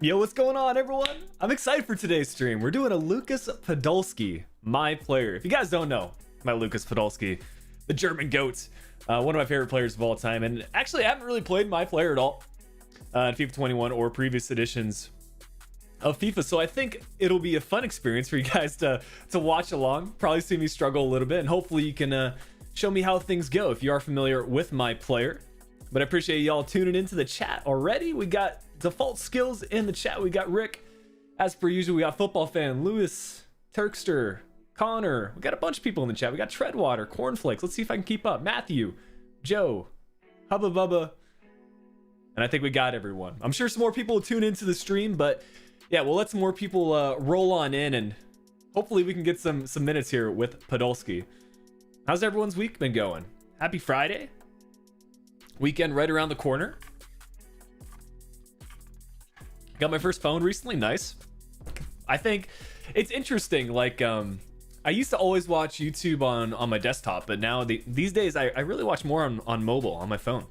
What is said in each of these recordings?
Yo, what's going on, everyone? I'm excited for today's stream. We're doing a Lukas Podolski, my player. If you guys don't know, my Lukas Podolski, the German GOAT, one of my favorite players of all time. And actually, I haven't really played my player at all in FIFA 21 or previous editions of FIFA. So I think it'll be a fun experience for you guys to watch along. Probably see me struggle a little bit, and hopefully you can show me how things go if you are familiar with my player. But I appreciate y'all tuning into the chat already. We got default skills in the chat. We got Rick, as per usual. We got Football Fan, Lewis, Turkster, Connor. We got a bunch of people in the chat. We got Treadwater, Cornflakes. Let's see if I can keep up. Matthew, Joe, Hubba Bubba, and I think we got everyone. I'm sure some more people will tune into the stream, but yeah, we'll let some more people roll on in, and hopefully we can get some minutes here with Podolski. How's everyone's week been going? Happy Friday. Weekend right around the corner. Got my first phone recently. Nice. I think it's interesting. Like, I used to always watch YouTube on my desktop, but now these days I really watch more on mobile, on my phone.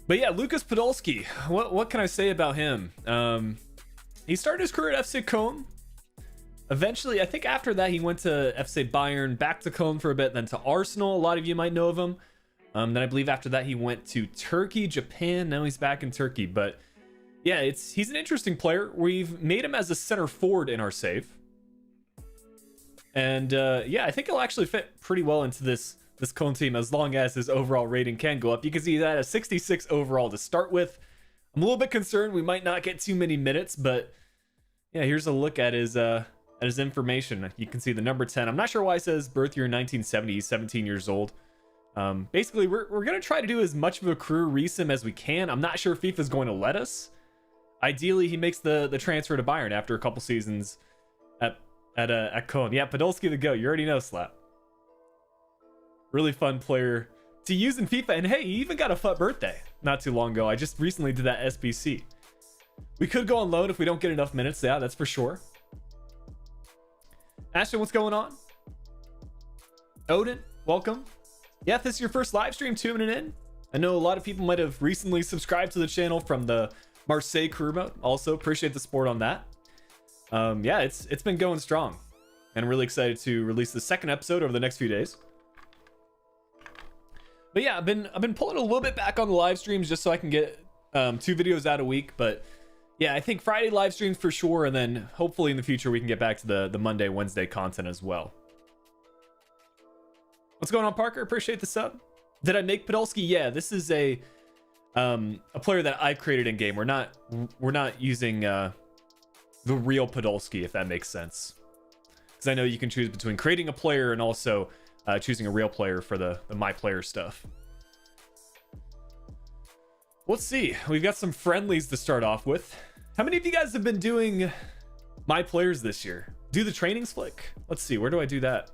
But yeah, Lukas Podolski. What can I say about him? He started his career at FC Köln. Eventually, I think after that, he went to FC Bayern, back to Köln for a bit, then to Arsenal. A lot of you might know of him. Then I believe after that, he went to Turkey, Japan. Now he's back in Turkey. But yeah, he's an interesting player. We've made him as a center forward in our save. And yeah, I think he'll actually fit pretty well into this Köln team as long as his overall rating can go up. You can see that a 66 overall to start with. I'm a little bit concerned we might not get too many minutes, but yeah, here's a look at his information. You can see the number 10. I'm not sure why it says birth year 1970. He's 17 years old. Basically, we're going to try to do as much of a career resim as we can. I'm not sure if FIFA is going to let us. Ideally, he makes the transfer to Bayern after a couple seasons at Köln. Yeah, Podolski the GOAT. You already know, Slap. Really fun player to use in FIFA. And hey, he even got a FUT birthday not too long ago. I just recently did that SBC. We could go on loan if we don't get enough minutes. Yeah, that's for sure. Ashton, what's going on? Odin, welcome. Yeah, if this is your first live stream tuning in, I know a lot of people might have recently subscribed to the channel from the Marseille career mode. Also appreciate the support on that. Yeah, it's been going strong, and I'm really excited to release the second episode over the next few days. But yeah, I've been pulling a little bit back on the live streams just so I can get 2 videos out a week. But yeah, I think Friday live streams for sure, and then hopefully in the future we can get back to the Monday, Wednesday content as well. What's going on, Parker? Appreciate the sub. Did I make Podolski? Yeah, this is a player that I created in game. We're not using the real Podolski, if that makes sense. Because I know you can choose between creating a player and also choosing a real player for the my player stuff. Let's see. We've got some friendlies to start off with. How many of you guys have been doing my players this year? Do the trainings flick? Let's see. Where do I do that?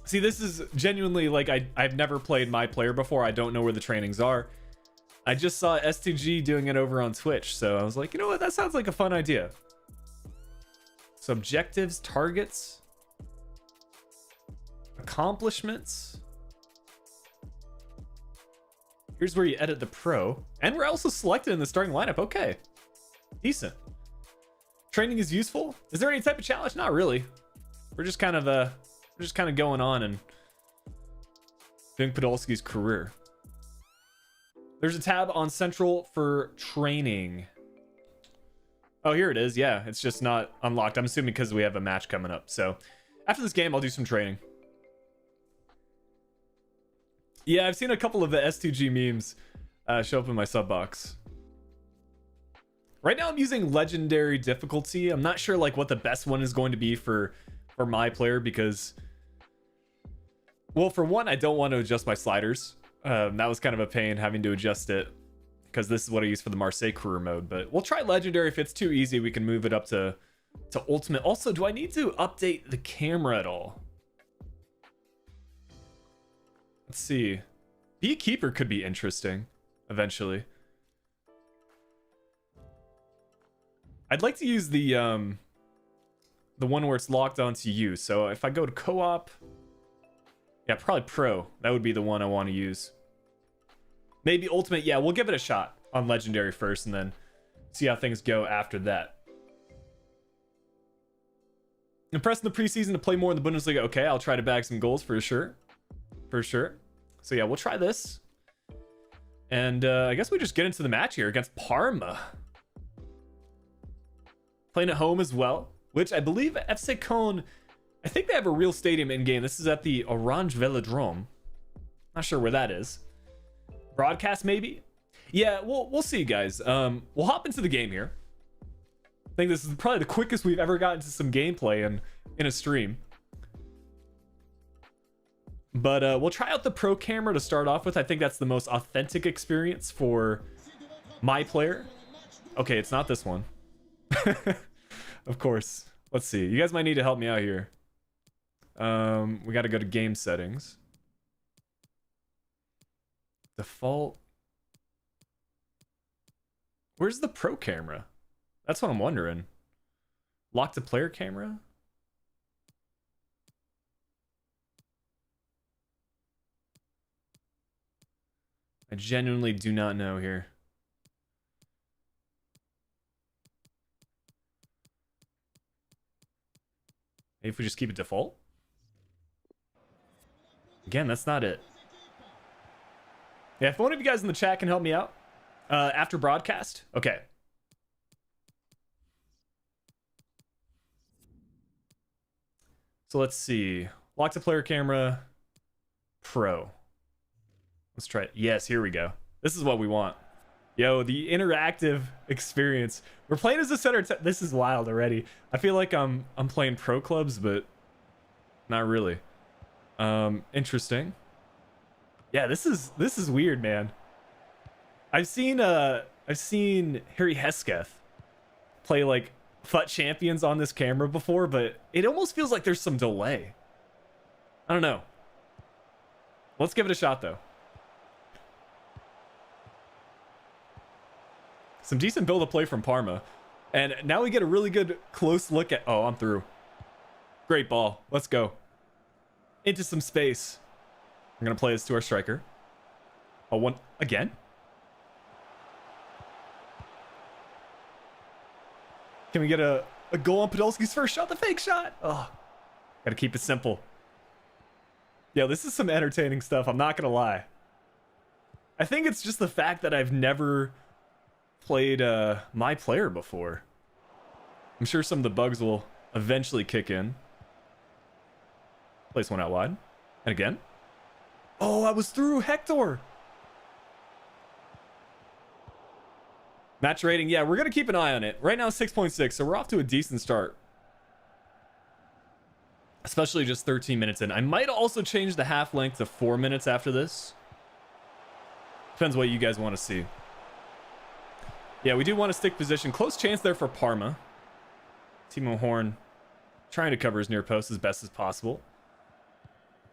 See, this is genuinely like I've never played my player before. I don't know where the trainings are. I just saw STG doing it over on Twitch, so I was like, you know what? That sounds like a fun idea. So objectives, targets, accomplishments. Here's where you edit the pro, and we're also selected in the starting lineup. Okay, decent. Training is useful. Is there any type of challenge? Not really. We're just kind of going on and doing Podolski's career. There's a tab on Central for training. Oh, here it is. Yeah, it's just not unlocked. I'm assuming because we have a match coming up. So after this game, I'll do some training. Yeah, I've seen a couple of the S2G memes show up in my sub box. Right now, I'm using legendary difficulty. I'm not sure like what the best one is going to be for my player because, well, for one, I don't want to adjust my sliders. That was kind of a pain having to adjust it because this is what I use for the Marseille career mode. But we'll try legendary. If it's too easy, we can move it up to ultimate. Also, do I need to update the camera at all? Let's see. Be a keeper could be interesting eventually. I'd like to use the one where it's locked onto you. So if I go to co-op, yeah, probably pro. That would be the one I want to use. Maybe ultimate. Yeah, we'll give it a shot. on legendary first and then see how things go after that. Impressed in the preseason to play more in the Bundesliga. Okay, I'll try to bag some goals for sure. For sure. So yeah, we'll try this. And I guess we just get into the match here against Parma. Playing at home as well, which I believe FC Köln, I think they have a real stadium in game. This is at the Orange Velodrome. Not sure where that is. Broadcast maybe? Yeah, we'll see, guys. We'll hop into the game here. I think this is probably the quickest we've ever gotten to some gameplay in a stream. But we'll try out the pro camera to start off with. I think that's the most authentic experience for my player. Okay, it's not this one. Of course. Let's see. You guys might need to help me out here. We got to go to game settings. Default. Where's the pro camera? That's what I'm wondering. Lock to player camera? I genuinely do not know here. Maybe if we just keep it default? Again, that's not it. Yeah, if one of you guys in the chat can help me out after broadcast. Okay. So let's see. Lock to player camera. Pro. Let's try it. Yes, here we go. This is what we want. Yo, the interactive experience. We're playing as a center. This is wild already. I feel like I'm playing pro clubs, but not really. Interesting. Yeah, this is weird, man. I've seen Harry Hesketh play like FUT champions on this camera before, but it almost feels like there's some delay. I don't know. Let's give it a shot though. Some decent build of play from Parma. And now we get a really good close look at... Oh, I'm through. Great ball. Let's go. Into some space. I'm going to play this to our striker. Oh, one... Again? Can we get a goal on Podolski's first shot? The fake shot! Oh, got to keep it simple. Yeah, this is some entertaining stuff. I'm not going to lie. I think it's just the fact that I've never... played my player before. I'm sure some of the bugs will eventually kick in. Place one out wide. And again. Oh, I was through Hector. Match rating. Yeah, we're going to keep an eye on it. Right now, 6.6. So we're off to a decent start. Especially just 13 minutes in. I might also change the half length to 4 minutes after this. Depends what you guys want to see. Yeah, we do want to stick position. Close chance there for Parma. Timo Horn trying to cover his near post as best as possible.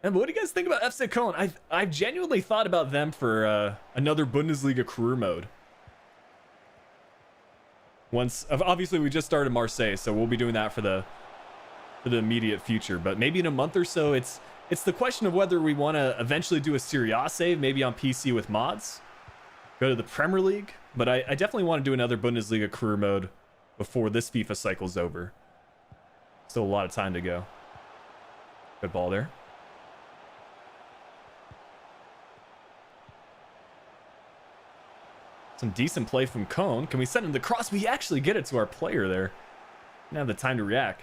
And what do you guys think about FC Köln? I've genuinely thought about them for another Bundesliga career mode. Once, obviously, we just started Marseille, so we'll be doing that for the immediate future. But maybe in a month or so, it's the question of whether we want to eventually do a Serie A save, maybe on PC with mods. Go to the Premier League. But I definitely want to do another Bundesliga career mode before this FIFA cycle's over. Still a lot of time to go. Good ball there. Some decent play from Köln. Can we send him the cross? We actually get it to our player there. Didn't have the time to react.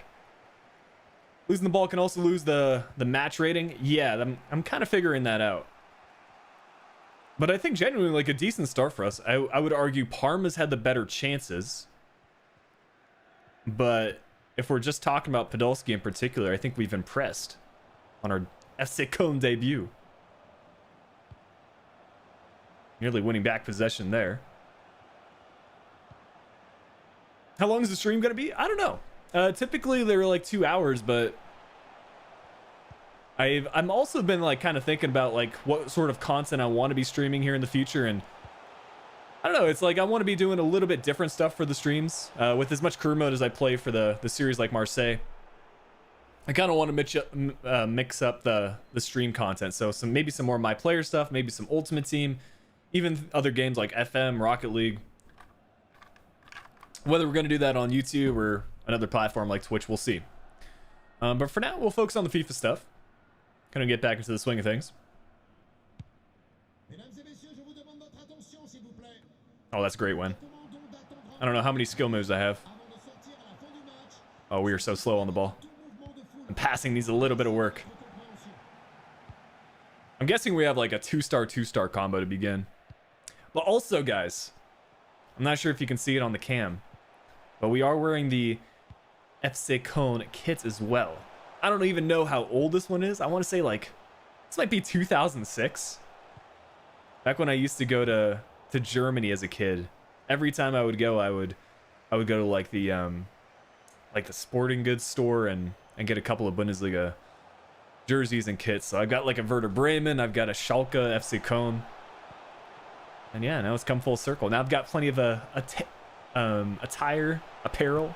Losing the ball can also lose the match rating. Yeah, I'm kind of figuring that out. But I think genuinely like a decent start for us. I would argue Parma's had the better chances. But if we're just talking about Podolski in particular, I think we've impressed on our FC Köln debut. Nearly winning back possession there. How long is the stream going to be? I don't know. Typically they're like 2 hours, but I'm also been like kind of thinking about like what sort of content I want to be streaming here in the future, and I don't know, it's like I want to be doing a little bit different stuff for the streams with as much career mode as I play for the series like Marseille. I kind of want to mix up the stream content, so maybe some more my player stuff, maybe some Ultimate Team, even other games like FM, Rocket League. Whether we're going to do that on YouTube or another platform like Twitch, we'll see. But for now, we'll focus on the FIFA stuff. Kind of get back into the swing of things. Oh, that's a great win. I don't know how many skill moves I have. Oh, we are so slow on the ball. And passing needs a little bit of work. I'm guessing we have like a 2-star combo to begin. But also, guys, I'm not sure if you can see it on the cam, but we are wearing the FC Cone kit as well. I don't even know how old this one is. I want to say like, this might be 2006. Back when I used to go to Germany as a kid. Every time I would go, I would go to like the sporting goods store and get a couple of Bundesliga jerseys and kits. So I've got like a Werder Bremen, I've got a Schalke FC Cone. And yeah, now it's come full circle. Now I've got plenty of attire, apparel.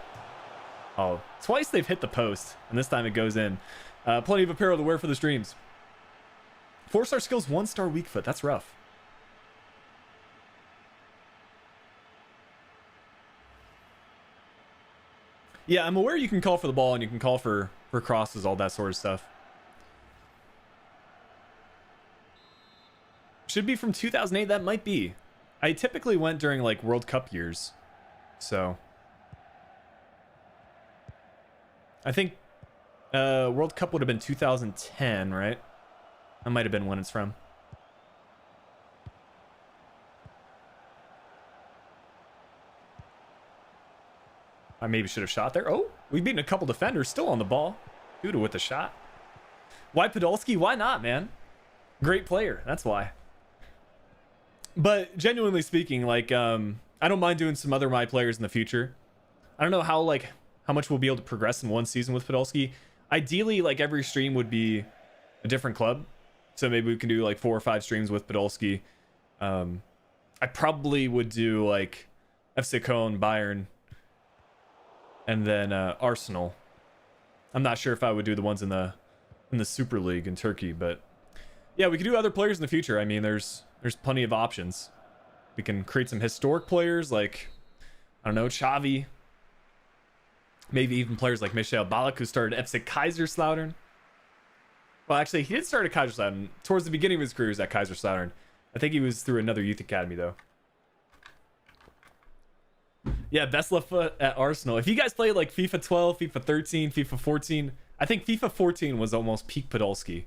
Oh, twice they've hit the post, and this time it goes in. Plenty of apparel to wear for the streams. 4-star skills, 1-star weak foot. That's rough. Yeah, I'm aware you can call for the ball and you can call for crosses, all that sort of stuff. Should be from 2008. That might be. I typically went during like World Cup years, so I think World Cup would have been 2010, right? That might have been when it's from. I maybe should have shot there. Oh, we've beaten a couple defenders, still on the ball. Duda with the shot. Why Podolski? Why not, man? Great player, that's why. But genuinely speaking, like, I don't mind doing some other my players in the future. I don't know how much we'll be able to progress in one season with Podolski. Ideally, like, every stream would be a different club. So maybe we can do like 4 or 5 streams with Podolski. I probably would do like FC Köln, Bayern, and then Arsenal. I'm not sure if I would do the ones in the Super League in Turkey, but yeah, we could do other players in the future. I mean, there's plenty of options. We can create some historic players like, I don't know, Xavi. Maybe even players like Michel Ballack, who started FC Kaiserslautern. Well, actually, he did start at Kaiserslautern. Towards the beginning of his career, he was at Kaiserslautern. I think he was through another youth academy, though. Yeah, best left foot at Arsenal. If you guys played like FIFA 12, FIFA 13, FIFA 14, I think FIFA 14 was almost peak Podolski.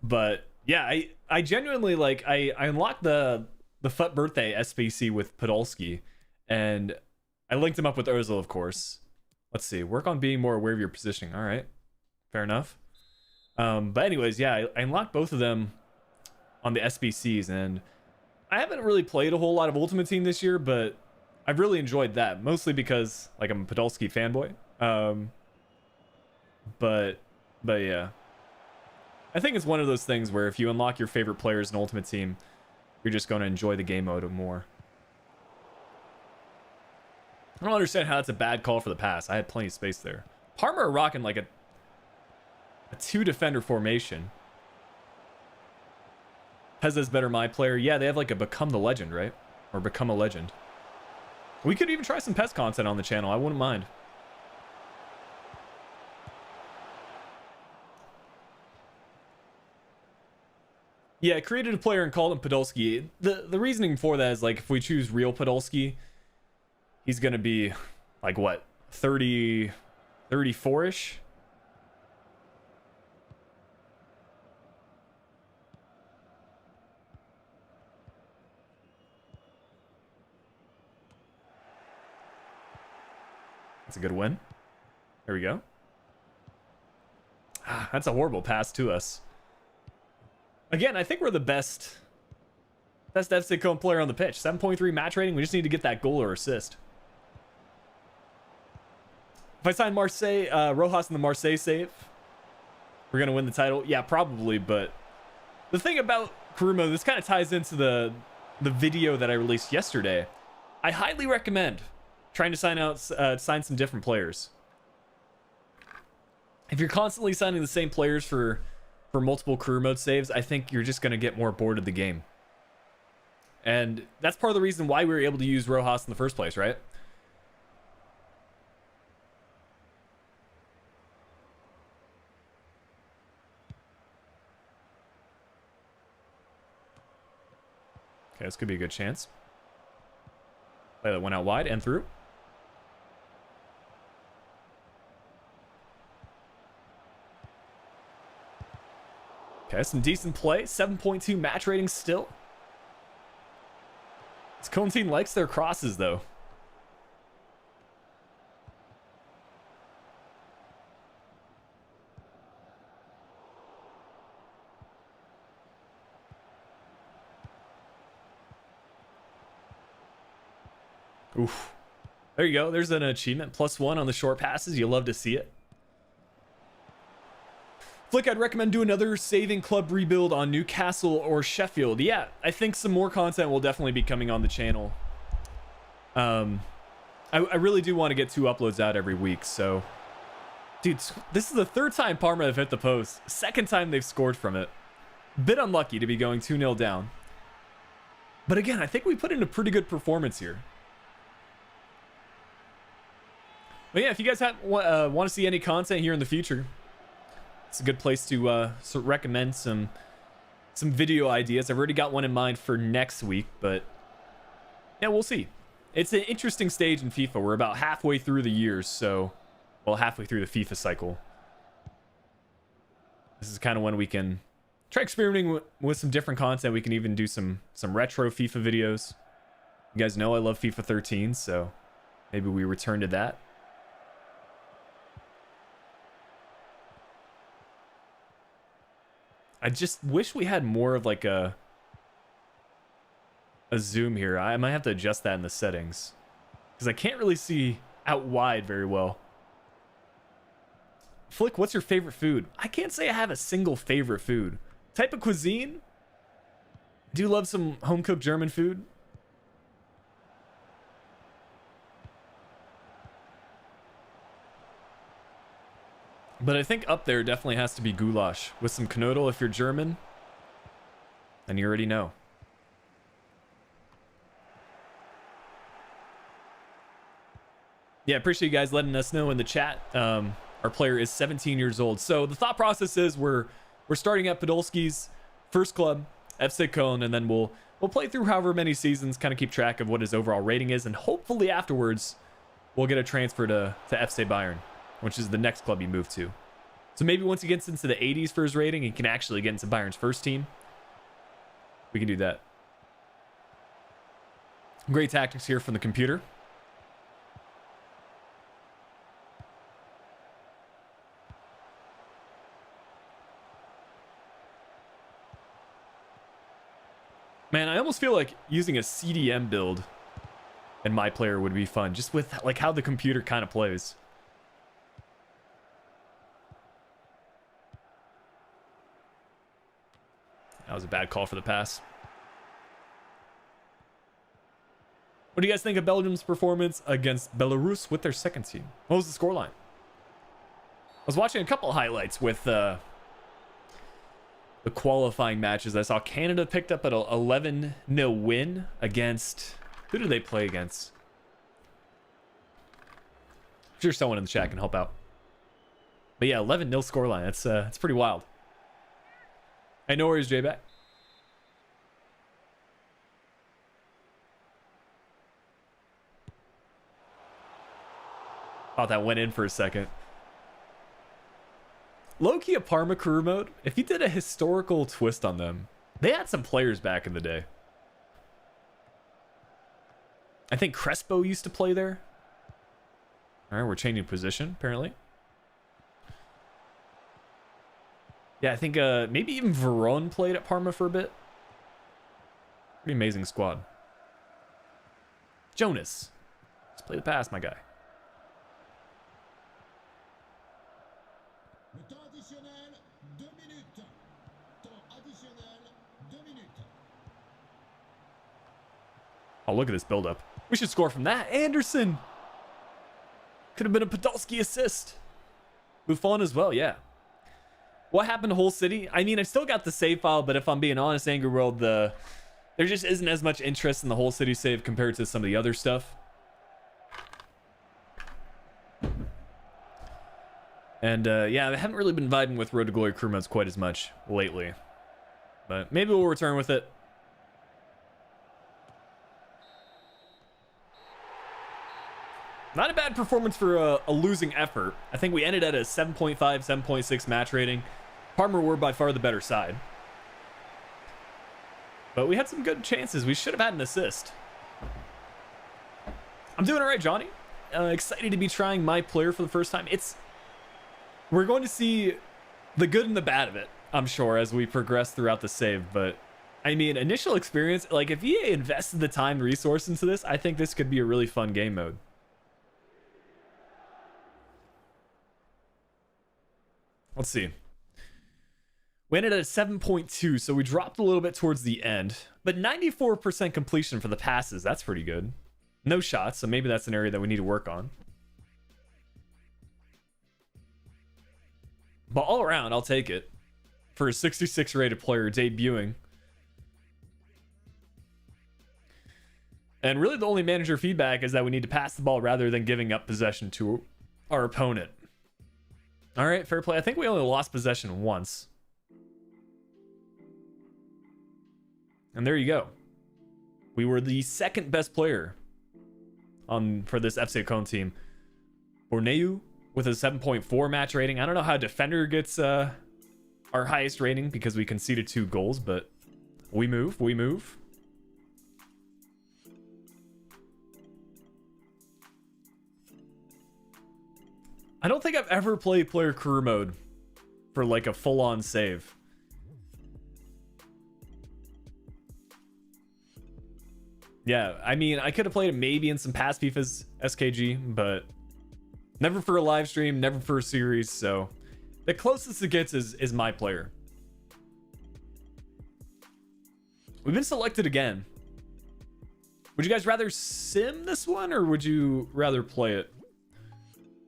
But yeah, I genuinely like, I unlocked the FUT birthday SBC with Podolski, and I linked him up with Ozil, of course. Let's see, work on being more aware of your positioning. All right, fair enough. But anyways, yeah, I unlocked both of them on the SBCs, and I haven't really played a whole lot of Ultimate Team this year, but I've really enjoyed that, mostly because like I'm a Podolski fanboy. But yeah, I think it's one of those things where if you unlock your favorite players in Ultimate Team, you're just going to enjoy the game mode more. I don't understand how that's a bad call for the pass. I had plenty of space there. Parma are rocking like a 2-defender formation. Peza's better my player. Yeah, they have like a Become the Legend, right? Or Become a Legend. We could even try some PES content on the channel. I wouldn't mind. Yeah, created a player and called him Podolski. The reasoning for that is like if we choose real Podolski, he's going to be like what? 34-ish? That's a good win. There we go. That's a horrible pass to us. Again, I think we're the best FC Köln player on the pitch. 7.3 match rating. We just need to get that goal or assist. If I sign Marseille, Rojas in the Marseille save, we're going to win the title. Yeah, probably. But the thing about Kuruma, this kind of ties into the video that I released yesterday. I highly recommend trying to sign some different players. If you're constantly signing the same players for multiple career mode saves, I think you're just going to get more bored of the game. And that's part of the reason why we were able to use Rojas in the first place, right? Okay, this could be a good chance. Play that one out wide and through. Okay, some decent play. 7.2 match rating still. This Cone team likes their crosses, though. Oof. There you go. There's an achievement. +1 on the short passes. You love to see it. Flick, I'd recommend do another saving club rebuild on Newcastle or Sheffield. Yeah, I think some more content will definitely be coming on the channel. I really do want to get 2 uploads out every week, so... Dude, this is the 3rd time Parma have hit the post. 2nd time they've scored from it. Bit unlucky to be going 2-0 down. But again, I think we put in a pretty good performance here. But yeah, if you guys want to see any content here in the future, it's a good place to recommend some video ideas. I've already got one in mind for next week, but yeah, we'll see. It's an interesting stage in FIFA. We're about halfway through the years, so, well, halfway through the FIFA cycle. This is kind of when we can try experimenting with some different content. We can even do some retro FIFA videos. You guys know I love FIFA 13, so maybe we return to that. I just wish we had more of like a zoom here. I might have to adjust that in the settings because I can't really see out wide very well. Flick, what's your favorite food? I can't say I have a single favorite food. Type of cuisine? Do you love some home-cooked German food? But I think up there definitely has to be goulash with some knödel if you're German. And you already know. Yeah, appreciate you guys letting us know in the chat. Our player is 17 years old. So the thought process is we're starting at Podolski's first club, FC Köln, and then we'll play through however many seasons, kind of keep track of what his overall rating is, and hopefully afterwards we'll get a transfer to FC Bayern, which is the next club he moved to. So maybe once he gets into the 80s for his rating, he can actually get into Bayern's first team. We can do that. Great tactics here from the computer. Man, I almost feel like using a CDM build in my player would be fun, just with like how the computer kind of plays. That was a bad call for the pass. What do you guys think of Belgium's performance against Belarus with their second team? What was the scoreline? I was watching a couple of highlights with the qualifying matches. I saw Canada picked up an 11-0 win against... Who did they play against? I'm sure someone in the chat can help out. But yeah, 11-0 scoreline. That's pretty wild. Hey, no worries, J-Back. Thought that went in for a second. Low-key a Parma career mode, if you did a historical twist on them, they had some players back in the day. I think Crespo used to play there. All right, we're changing position, apparently. Yeah, I think maybe even Veron played at Parma for a bit. Pretty amazing squad. Jonas. Let's play the pass, my guy. Oh, look at this build-up. We should score from that. Anderson! Could have been a Podolski assist. Buffon as well, yeah. What happened to Hull City? I mean, I still got the save file, but if I'm being honest, Angry World, the there just isn't as much interest in the whole city save compared to some of the other stuff. And yeah, I haven't really been vibing with Road to Glory crew modes quite as much lately. But maybe we'll return with it. Not a bad performance for a losing effort. I think we ended at a 7.5, 7.6 match rating. Parma were by far the better side. But we had some good chances. We should have had an assist. I'm doing all right, Johnny. Excited to be trying my player for the first time. We're going to see the good and the bad of it, I'm sure, as we progress throughout the save. But I mean, initial experience, like if EA invested the time and resource into this, I think this could be a really fun game mode. Let's see. We ended at 7.2, so we dropped a little bit towards the end. But 94% completion for the passes, that's pretty good. No shots, so maybe that's an area that we need to work on. But all around, I'll take it. For a 66 rated player debuting. And really the only manager feedback is that we need to pass the ball rather than giving up possession to our opponent. All right, fair play. I think we only lost possession once. And there you go. We were the second best player for this FC Köln team. Borneu with a 7.4 match rating. I don't know how defender gets our highest rating because we conceded 2 goals, but we move. I don't think I've ever played player career mode for like a full-on save. Yeah, I mean, I could have played it maybe in some past FIFA's SKG, but never for a live stream, never for a series, so the closest it gets is my player. We've been selected again. Would you guys rather sim this one, or would you rather play it?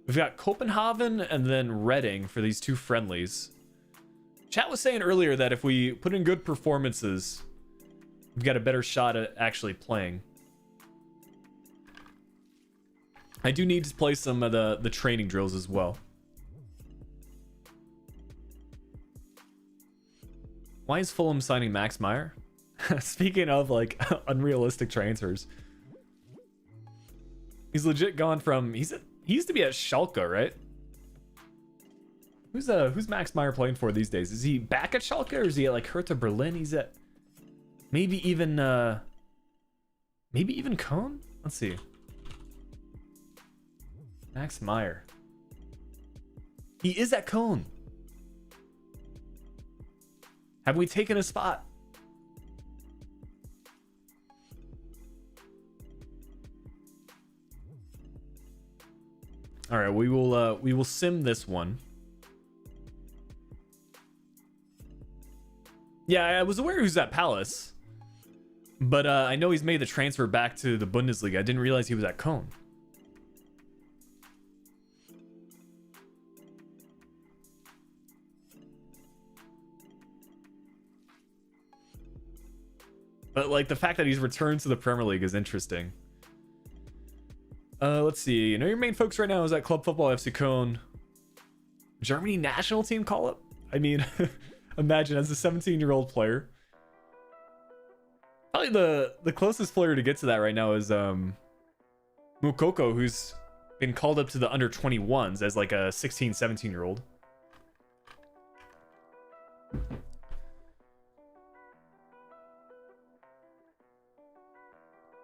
We've got Copenhagen and then Reading for these 2 friendlies. Chat was saying earlier that if we put in good performances, we've got a better shot at actually playing. I do need to play some of the training drills as well. Why is Fulham signing Max Meyer? Speaking of like unrealistic transfers, he's legit gone from he used to be at Schalke, right? Who's Max Meyer playing for these days? Is he back at Schalke, or is he at like Hertha Berlin? He's at maybe even Köln? Let's see. Max Meyer. He is at Köln. Have we taken a spot? All right, we will sim this one. Yeah, I was aware who's at Palace, but I know he's made the transfer back to the Bundesliga. I didn't realize he was at Köln. But like the fact that he's returned to the Premier League is interesting. Let's see. You know, your main focus right now is at Club Football FC Köln. Germany national team call-up? I mean, imagine as a 17-year-old player. Probably the closest player to get to that right now is Mukoko, who's been called up to the under 21s as like a 16, 17-year-old.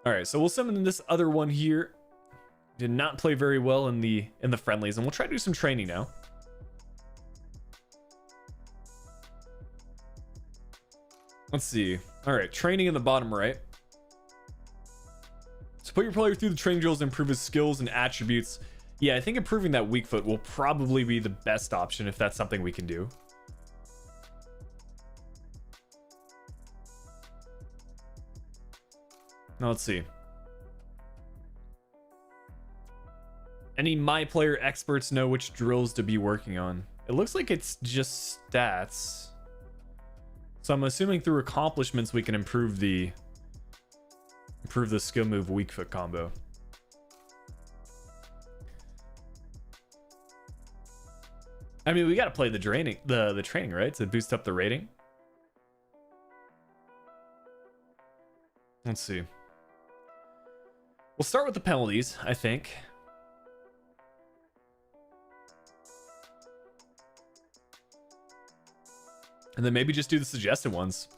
All right, so we'll summon this other one here. Did not play very well in the friendlies, and we'll try to do some training now. Let's see. All right, training in the bottom right. So put your player through the training drills to improve his skills and attributes. Yeah, I think improving that weak foot will probably be the best option if that's something we can do. Now let's see. Any my player experts know which drills to be working on? It looks like it's just stats. So I'm assuming through accomplishments we can improve the Improve the skill move weak foot combo. I mean, we got to play the training, right? To boost up the rating. Let's see. We'll start with the penalties, I think. And then maybe just do the suggested ones.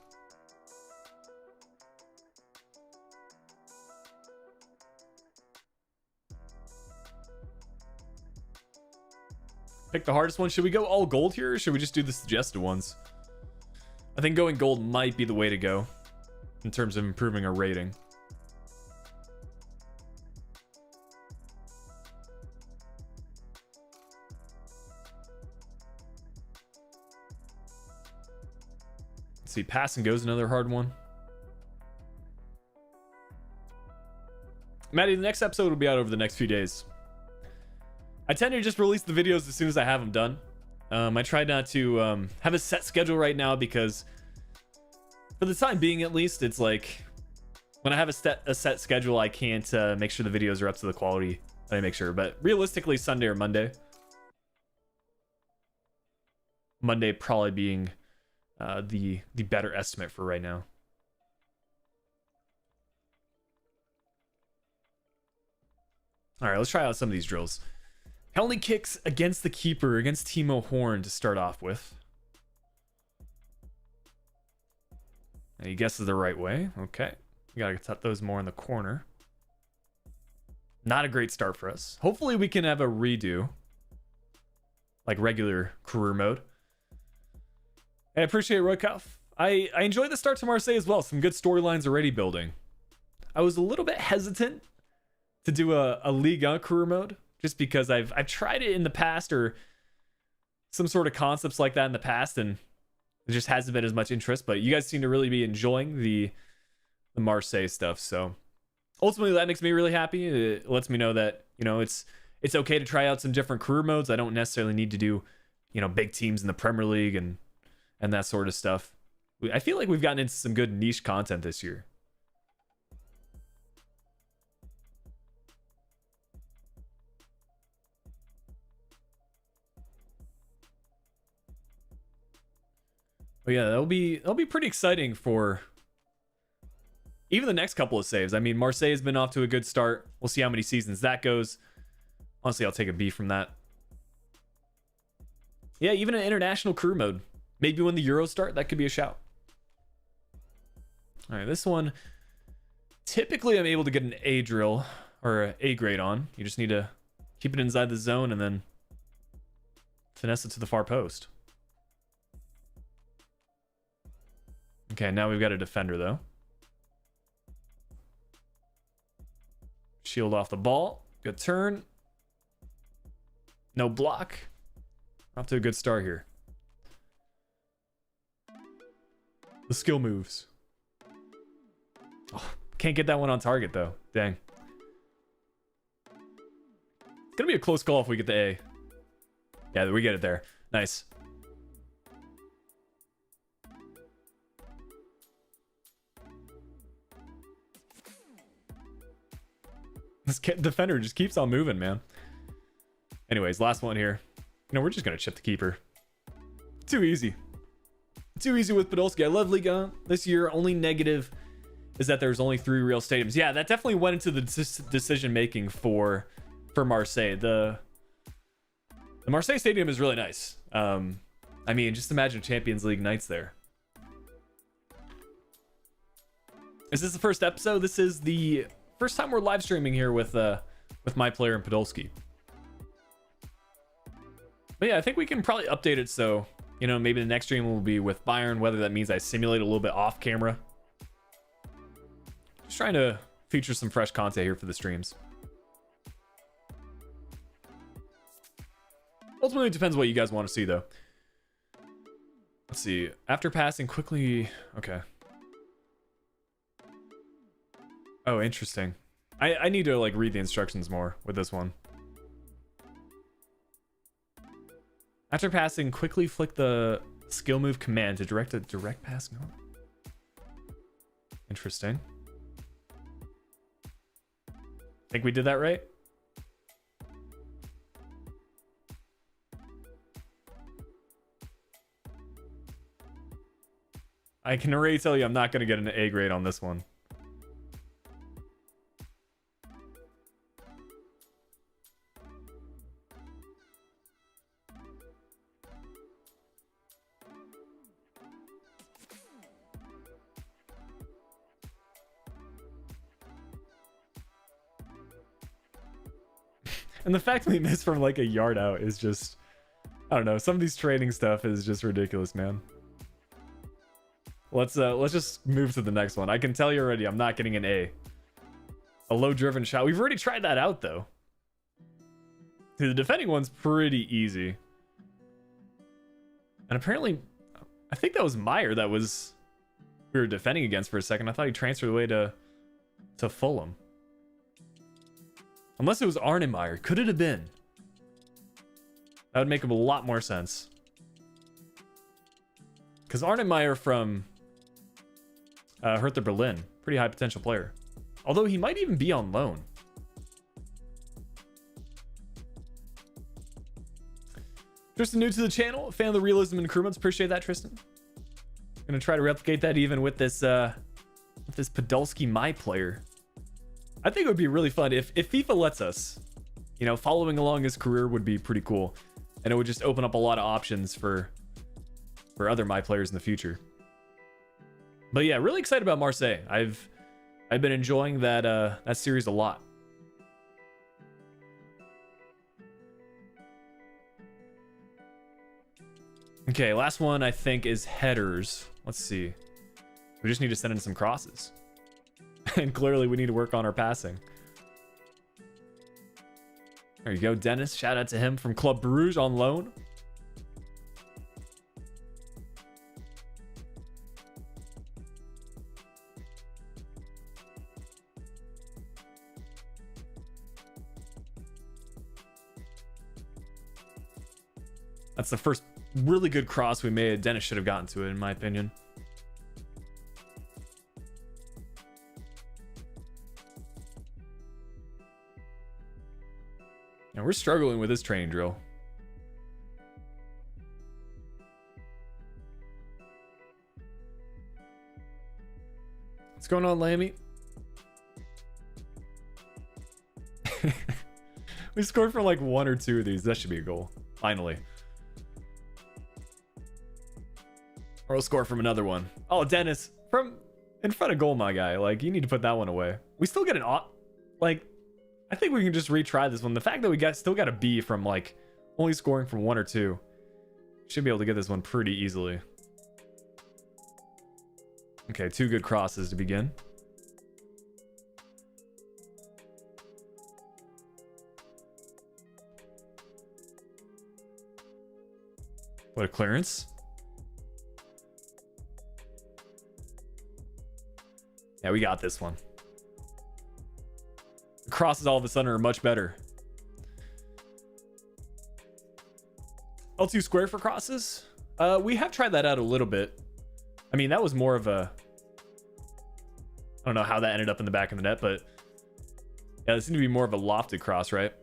Pick the hardest one. Should we go all gold here, or should we just do the suggested ones? I think going gold might be the way to go in terms of improving our rating. Let's see, pass and goes, another hard one. Maddie, the next episode will be out over the next few days. I tend to just release the videos as soon as I have them done. I try not to have a set schedule right now because for the time being, at least, it's like when I have a set schedule, I can't make sure the videos are up to the quality I make sure. But realistically, Sunday or Monday. Monday probably being the better estimate for right now. All right, let's try out some of these drills. Penalty kicks against the keeper, against Timo Horn to start off with. And he guesses the right way. Okay. We gotta set those more in the corner. Not a great start for us. Hopefully we can have a redo. Like regular career mode. I appreciate Roykov. I enjoyed the start to Marseille as well. Some good storylines already building. I was a little bit hesitant to do a Ligue 1 career mode. Just because I've tried it in the past, or some sort of concepts like that in the past, and it just hasn't been as much interest. But you guys seem to really be enjoying the Marseille stuff, so ultimately that makes me really happy. It lets me know that, you know, it's okay to try out some different career modes. I don't necessarily need to do, you know, big teams in the Premier League and that sort of stuff. I feel like we've gotten into some good niche content this year. But yeah, that'll be pretty exciting for even the next couple of saves. I mean, Marseille has been off to a good start. We'll see how many seasons that goes. Honestly, I'll take a B from that. Yeah, even an international career mode. Maybe when the Euros start, that could be a shout. All right, this one, typically I'm able to get an A drill or an A grade on. You just need to keep it inside the zone and then finesse it to the far post. Okay, now we've got a defender, though. Shield off the ball. Good turn. No block. Off to a good start here. The skill moves. Oh, can't get that one on target, though. Dang. It's going to be a close call if we get the A. Yeah, we get it there. Nice. This defender just keeps on moving, man. Anyways, last one here. You know, we're just going to chip the keeper. Too easy. Too easy with Podolski. I love Ligue 1 this year. Only negative is that there's only 3 real stadiums. Yeah, that definitely went into the decision making for Marseille. The Marseille stadium is really nice. I mean, just imagine Champions League nights there. Is this the first episode? This is the first time we're live streaming here with my player and Podolski. But yeah, I think we can probably update it so, you know, maybe the next stream will be with Bayern, whether that means I simulate a little bit off camera. Just trying to feature some fresh content here for the streams. Ultimately, it depends what you guys want to see, though. Let's see. After passing quickly... Okay. Oh, interesting. I need to, like, read the instructions more with this one. After passing, quickly flick the skill move command to direct a direct pass. No. Interesting. Think we did that right? I can already tell you I'm not going to get an A grade on this one. And the fact that we missed from like a yard out is just, I don't know. Some of these training stuff is just ridiculous, man. Let's just move to the next one. I can tell you already, I'm not getting an A. A low driven shot. We've already tried that out though. See, the defending one's pretty easy. And apparently, I think that was Meyer that was we were defending against for a second. I thought he transferred away to Fulham. Unless it was Arnemeyer. Could it have been? That would make a lot more sense. Because Arnemeyer from Hertha Berlin. Pretty high potential player. Although he might even be on loan. Tristan, new to the channel. Fan of the realism and improvements. Appreciate that, Tristan. Gonna try to replicate that even with this Podolski my player. I think it would be really fun if FIFA lets us. You know, following along his career would be pretty cool. And it would just open up a lot of options for other my players in the future. But yeah, really excited about Marseille. I've been enjoying that series a lot. Okay, last one I think is headers. Let's see. We just need to send in some crosses. And clearly we need to work on our passing. There you go, Dennis. Shout out to him from Club Bruges on loan. That's the first really good cross we made. Dennis should have gotten to it, in my opinion. Now we're struggling with this training drill. What's going on, Lammy? We scored for like 1 or 2 of these. That should be a goal. Finally. Or we'll score from another one. Oh, Dennis, from in front of goal, my guy. Like, you need to put that one away. We still get an like, I think we can just retry this one. The fact that we still got a B from like only scoring from 1 or 2. Should be able to get this one pretty easily. Okay, 2 good crosses to begin. What a clearance. Yeah, we got this one. The crosses all of a sudden are much better. L2 square for crosses? We have tried that out a little bit. I mean, that was more of a... I don't know how that ended up in the back of the net, but... Yeah, this seemed to be more of a lofted cross, right?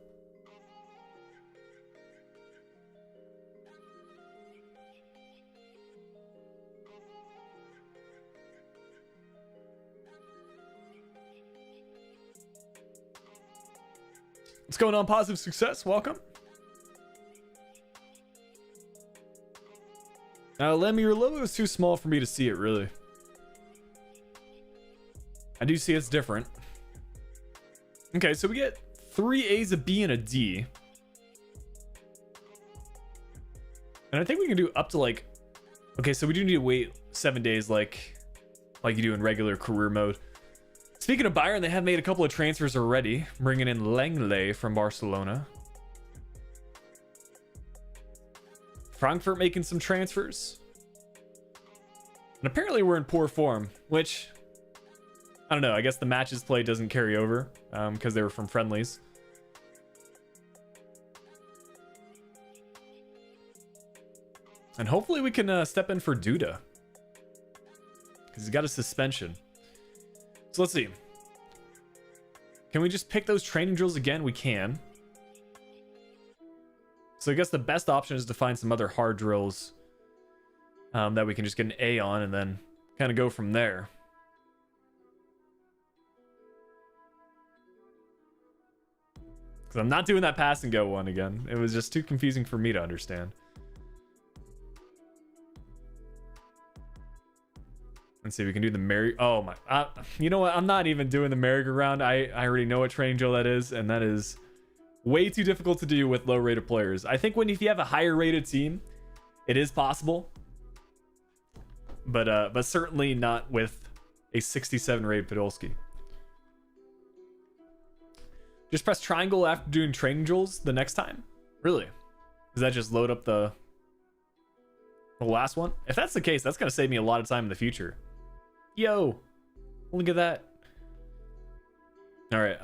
What's going on, Positive Success? Welcome. Lemmy, your logo is too small for me to see it, really. I do see it's different. Okay, so we get 3 A's, a B, and a D. And I think we can do up to like... Okay, so we do need to wait 7 days like you do in regular career mode. Speaking of Bayern, they have made a couple of transfers already, bringing in Langley from Barcelona. Frankfurt making some transfers. And apparently we're in poor form, which, I don't know, I guess the matches played doesn't carry over because they were from friendlies. And hopefully we can step in for Duda, because he's got a suspension. So let's see. Can we just pick those training drills again? We can. So I guess the best option is to find some other hard drills that we can just get an A on and then kind of go from there. Because I'm not doing that pass and go one again. It was just too confusing for me to understand. Let's see, we can do the merry. Oh my, you know what? I'm not even doing the merry-go-round. I already know what training drill that is, and that is way too difficult to do with low-rated players. I think if you have a higher-rated team, it is possible, but certainly not with a 67 rated Podolski. Just press triangle after doing training drills the next time. Really? Does that just load up the last one? If that's the case, that's gonna save me a lot of time in the future. Yo, look at that. All right,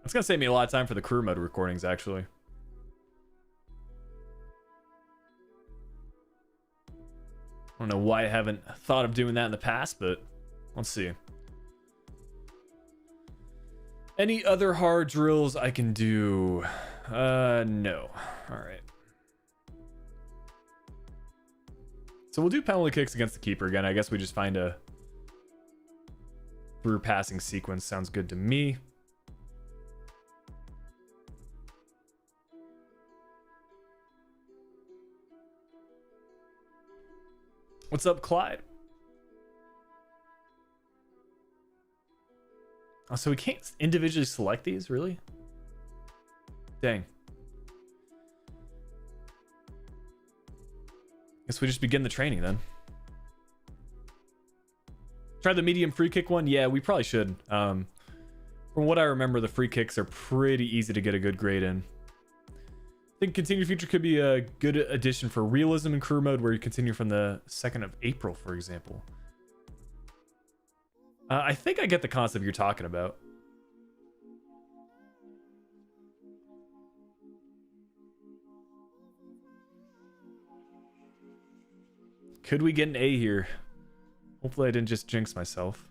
it's gonna save me a lot of time for the career mode recordings, actually. I don't know why I haven't thought of doing that in the past, but let's see. Any other hard drills I can do? No. All right. So we'll do penalty kicks against the keeper again. I guess we just find a through passing sequence. Sounds good to me. What's up, Clyde? Oh, so we can't individually select these, really? Dang. Guess we just begin the training then. Try the medium free kick one? Yeah, we probably should. From what I remember, the free kicks are pretty easy to get a good grade in. I think Continue Future could be a good addition for realism in career mode, where you continue from the 2nd of April, for example. I think I get the concept you're talking about. Could we get an A here? Hopefully I didn't just jinx myself.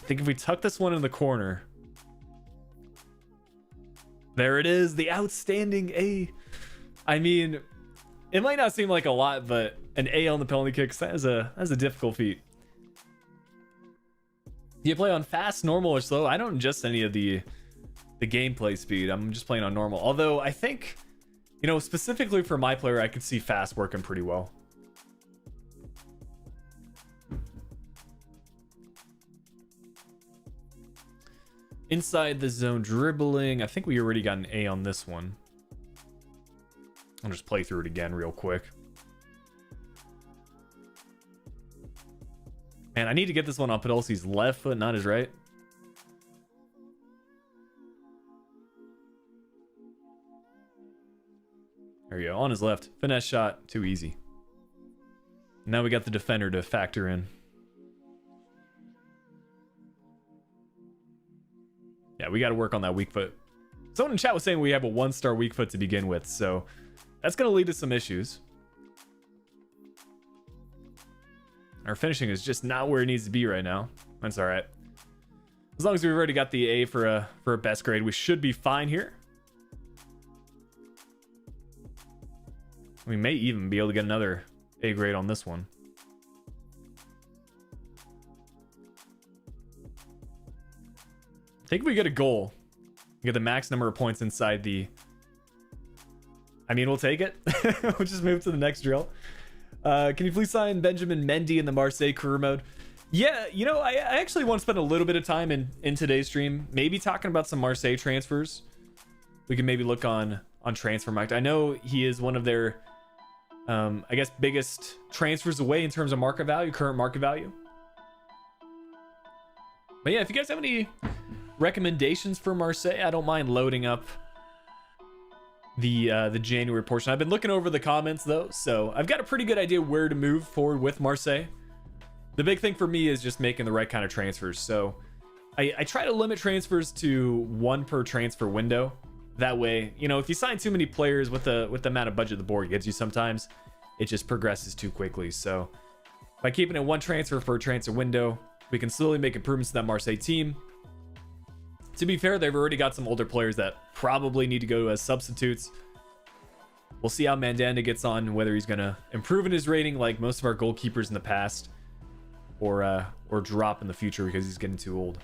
I think if we tuck this one in the corner. There it is, the outstanding A. I mean, it might not seem like a lot, but an A on the penalty kicks, that's a difficult feat. Do you play on fast, normal, or slow? I don't adjust any of the gameplay speed. I'm just playing on normal. Although I think, you know, specifically for my player, I could see fast working pretty well. Inside the zone dribbling. I think we already got an A on this one. I'll just play through it again real quick. Man, I need to get this one on Podolski's left foot, not his right. There we go, on his left. Finesse shot, too easy. Now we got the defender to factor in. Yeah, we got to work on that weak foot. Someone in chat was saying we have a 1-star weak foot to begin with, so that's going to lead to some issues. Our finishing is just not where it needs to be right now. That's all right. As long as we've already got the A for a best grade, we should be fine here. We may even be able to get another A grade on this one. I think if we get a goal, we get the max number of points inside the... I mean, we'll take it. We'll just move to the next drill. Can you please sign Benjamin Mendy in the Marseille career mode? Yeah, you know, I actually want to spend a little bit of time in today's stream, maybe talking about some Marseille transfers. We can maybe look on Transfermarkt. I know he is one of their, I guess, biggest transfers away in terms of market value, current market value. But yeah, if you guys have any recommendations for Marseille, I don't mind loading up the January portion. I've been looking over the comments though, so I've got a pretty good idea where to move forward with Marseille. The big thing for me is just making the right kind of transfers. So I try to limit transfers to 1 per transfer window. That way, you know, if you sign too many players with the amount of budget the board gives you, sometimes it just progresses too quickly. So by keeping it 1 transfer per transfer window, we can slowly make improvements to that Marseille team. To be fair, they've already got some older players that probably need to go as substitutes. We'll see how Mandanda gets on, whether he's going to improve in his rating like most of our goalkeepers in the past, or drop in the future because he's getting too old.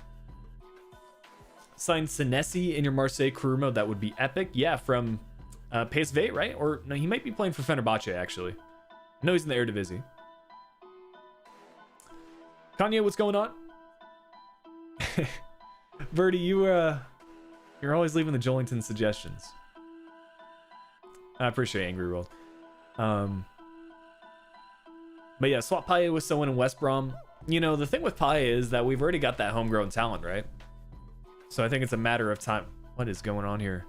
Sign Senesi in your Marseille career mode. That would be epic. Yeah, from PSV, right? Or no, he might be playing for Fenerbahce, actually. I know he's in the Eredivisie. Kanye, what's going on? Verdi, you're always leaving the Jolington suggestions. I appreciate Angry World. But yeah, swap Payet with someone in West Brom. You know, the thing with Payet is that we've already got that homegrown talent, right? So I think it's a matter of time. What is going on here?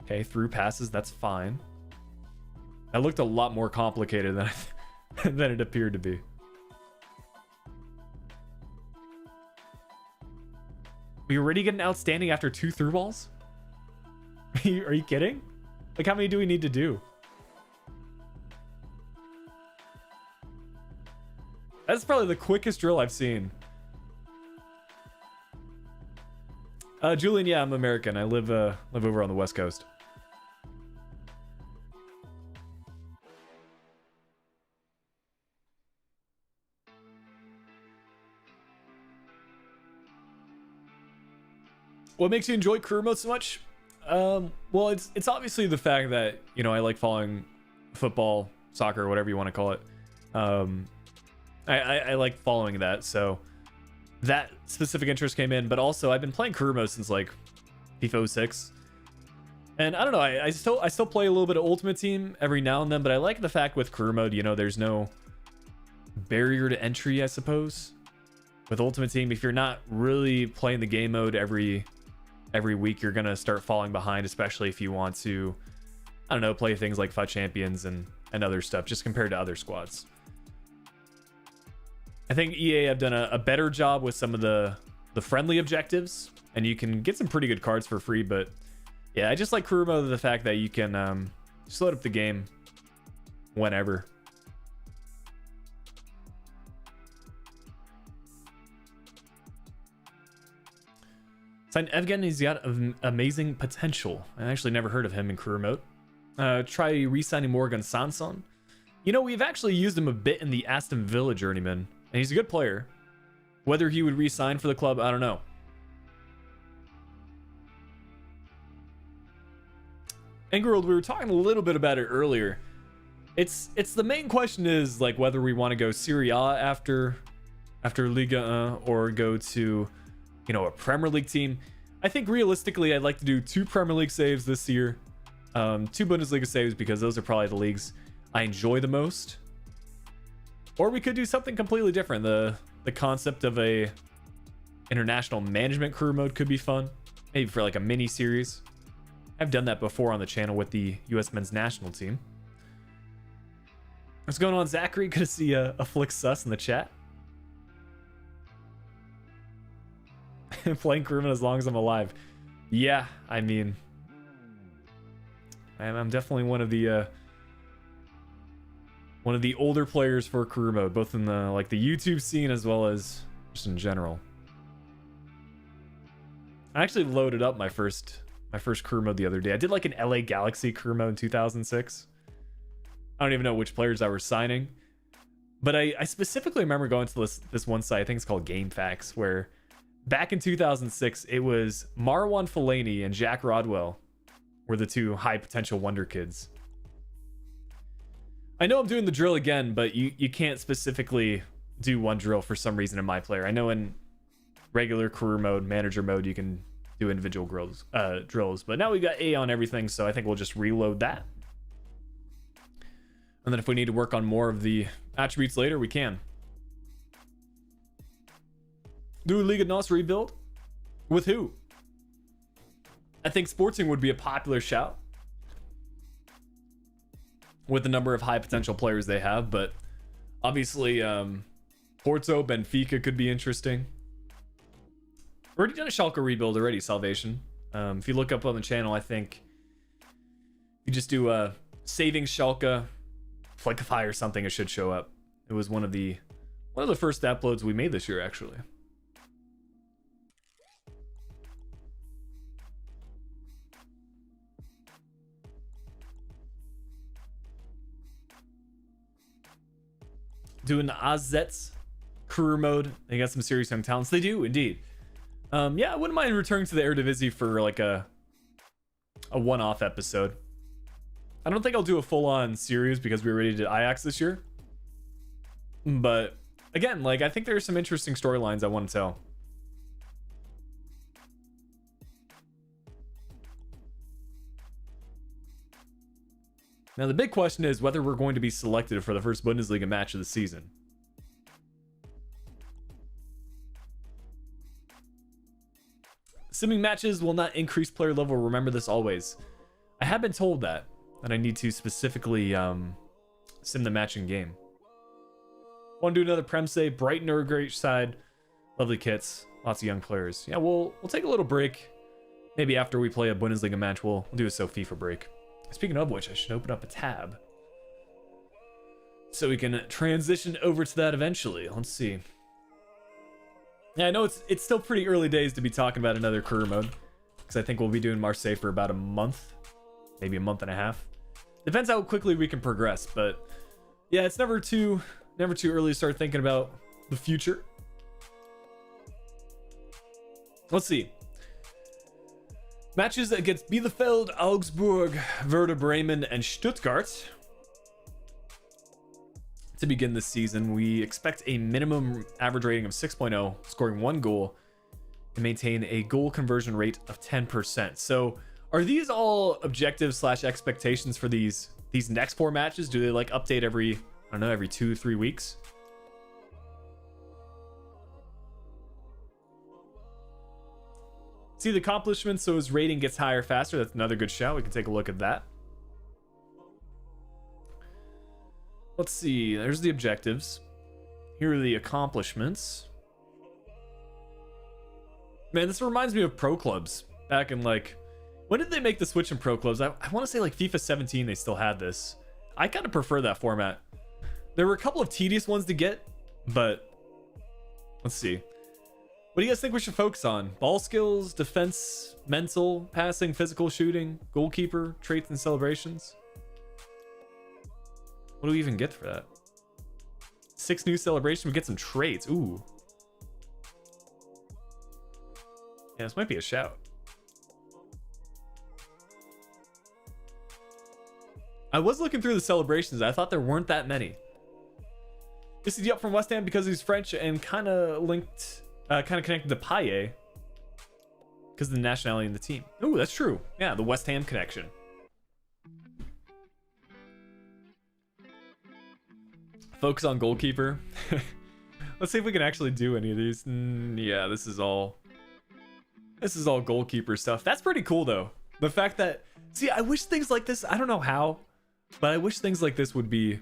Okay, through passes, that's fine. That looked a lot more complicated than than it appeared to be. We already get an outstanding after 2 through balls? Are you kidding? Like, how many do we need to do? That's probably the quickest drill I've seen. Julian, yeah, I'm American. I live over on the West Coast. What makes you enjoy career mode so much? Well, it's obviously the fact that, you know, I like following football, soccer, whatever you want to call it. I like following that, so that specific interest came in. But also, I've been playing career mode since like FIFA 06, and I don't know. I still play a little bit of Ultimate Team every now and then, but I like the fact with career mode, you know, there's no barrier to entry, I suppose. With Ultimate Team, if you're not really playing the game mode every week, you're gonna start falling behind, especially if you want to, I don't know, play things like FUT Champions and other stuff, just compared to other squads. I think EA have done a better job with some of the friendly objectives, and you can get some pretty good cards for free. But yeah, I just like career mode, the fact that you can just load up the game whenever. Signed Evgen, he's got amazing potential. I actually never heard of him in career mode. Try re-signing Morgan Sanson. You know, we've actually used him a bit in the Aston Villa Journeyman, and he's a good player. Whether he would re-sign for the club, I don't know. Engerald, we were talking a little bit about it earlier. It's the main question is like whether we want to go Serie A after Liga or go to, you know, a Premier League team. I think realistically, I'd like to do 2 Premier League saves this year, 2 Bundesliga saves, because those are probably the leagues I enjoy the most. Or we could do something completely different. The concept of a international management career mode could be fun, maybe for like a mini series. I've done that before on the channel with the U.S. men's national team. What's going on, Zachary? Good to see a Flick Sus in the chat. Playing crewman as long as I'm alive. Yeah, I mean, I'm definitely one of the older players for career mode, both in the like the YouTube scene as well as just in general. I actually loaded up my first career mode the other day. I did like an LA Galaxy career mode in 2006. I don't even know which players I were signing, but I specifically remember going to this one site, I think it's called GameFAQs, where back in 2006, it was Marwan Fellaini and Jack Rodwell were the 2 high potential wonder kids. I know I'm doing the drill again, but you can't specifically do one drill for some reason in my player. I know in regular career mode, manager mode, you can do individual drills, but now we got A on everything, so I think we'll just reload that. And then if we need to work on more of the attributes later, we can. Do a Liga NOS rebuild? With who? I think Sporting would be a popular shout with the number of high potential players they have, but obviously Porto, Benfica could be interesting. Already done a Schalke rebuild already, Salvation. If you look up on the channel, I think you just do saving Schalke, Flickiify or something, it should show up. It was one of the first uploads we made this year, actually. doing AZ's career mode. They got some serious young talents. They do indeed. Yeah, I wouldn't mind returning to the Eredivisie for like a one-off episode. I don't think I'll do a full-on series because we already did Ajax this year. But again, like I think there are some interesting storylines I want to tell. Now the big question is whether we're going to be selected for the first Bundesliga match of the season. Simming matches will not increase player level. Remember this always. I have been told that I need to specifically sim the match in game. Want to do another Prem say? Brighton are a great side. Lovely kits. Lots of young players. Yeah, we'll take a little break. Maybe after we play a Bundesliga match, we'll do a FIFA break. Speaking of which, I should open up a tab so we can transition over to that eventually. Let's see. Yeah, I know it's still pretty early days to be talking about another career mode because I think we'll be doing Marseille for about a month, maybe a month and a half. Depends how quickly we can progress, but yeah, it's never too early to start thinking about the future. Let's see. Matches against Bielefeld, Augsburg, Werder Bremen, and Stuttgart. To begin this season, we expect a minimum average rating of 6.0, scoring 1 goal, and maintain a goal conversion rate of 10%. So are these all objectives / expectations for these next 4 matches? Do they like update every, I don't know, every 2-3 weeks? See the accomplishments so his rating gets higher faster. That's another good shout. We can take a look at that. Let's see. There's the objectives. Here are the accomplishments. Man, this reminds me of pro clubs back in like, when did they make the switch in pro clubs? I want to say like FIFA 17 they still had this. I kind of prefer that format. There were a couple of tedious ones to get, but let's see. What do you guys think we should focus on? Ball skills, defense, mental, passing, physical shooting, goalkeeper, traits and celebrations? What do we even get for that? 6 new celebrations. We get some traits. Ooh. Yeah, this might be a shout. I was looking through the celebrations. I thought there weren't that many. This is up from West Ham because he's French and kind of linked, kind of connected to Payet because of the nationality in the team. Ooh, that's true. Yeah, the West Ham connection. Focus on goalkeeper. Let's see if we can actually do any of these. Yeah, this is all goalkeeper stuff. That's pretty cool though. The fact that, see, I wish things like this, I don't know how, but I wish things like this would be,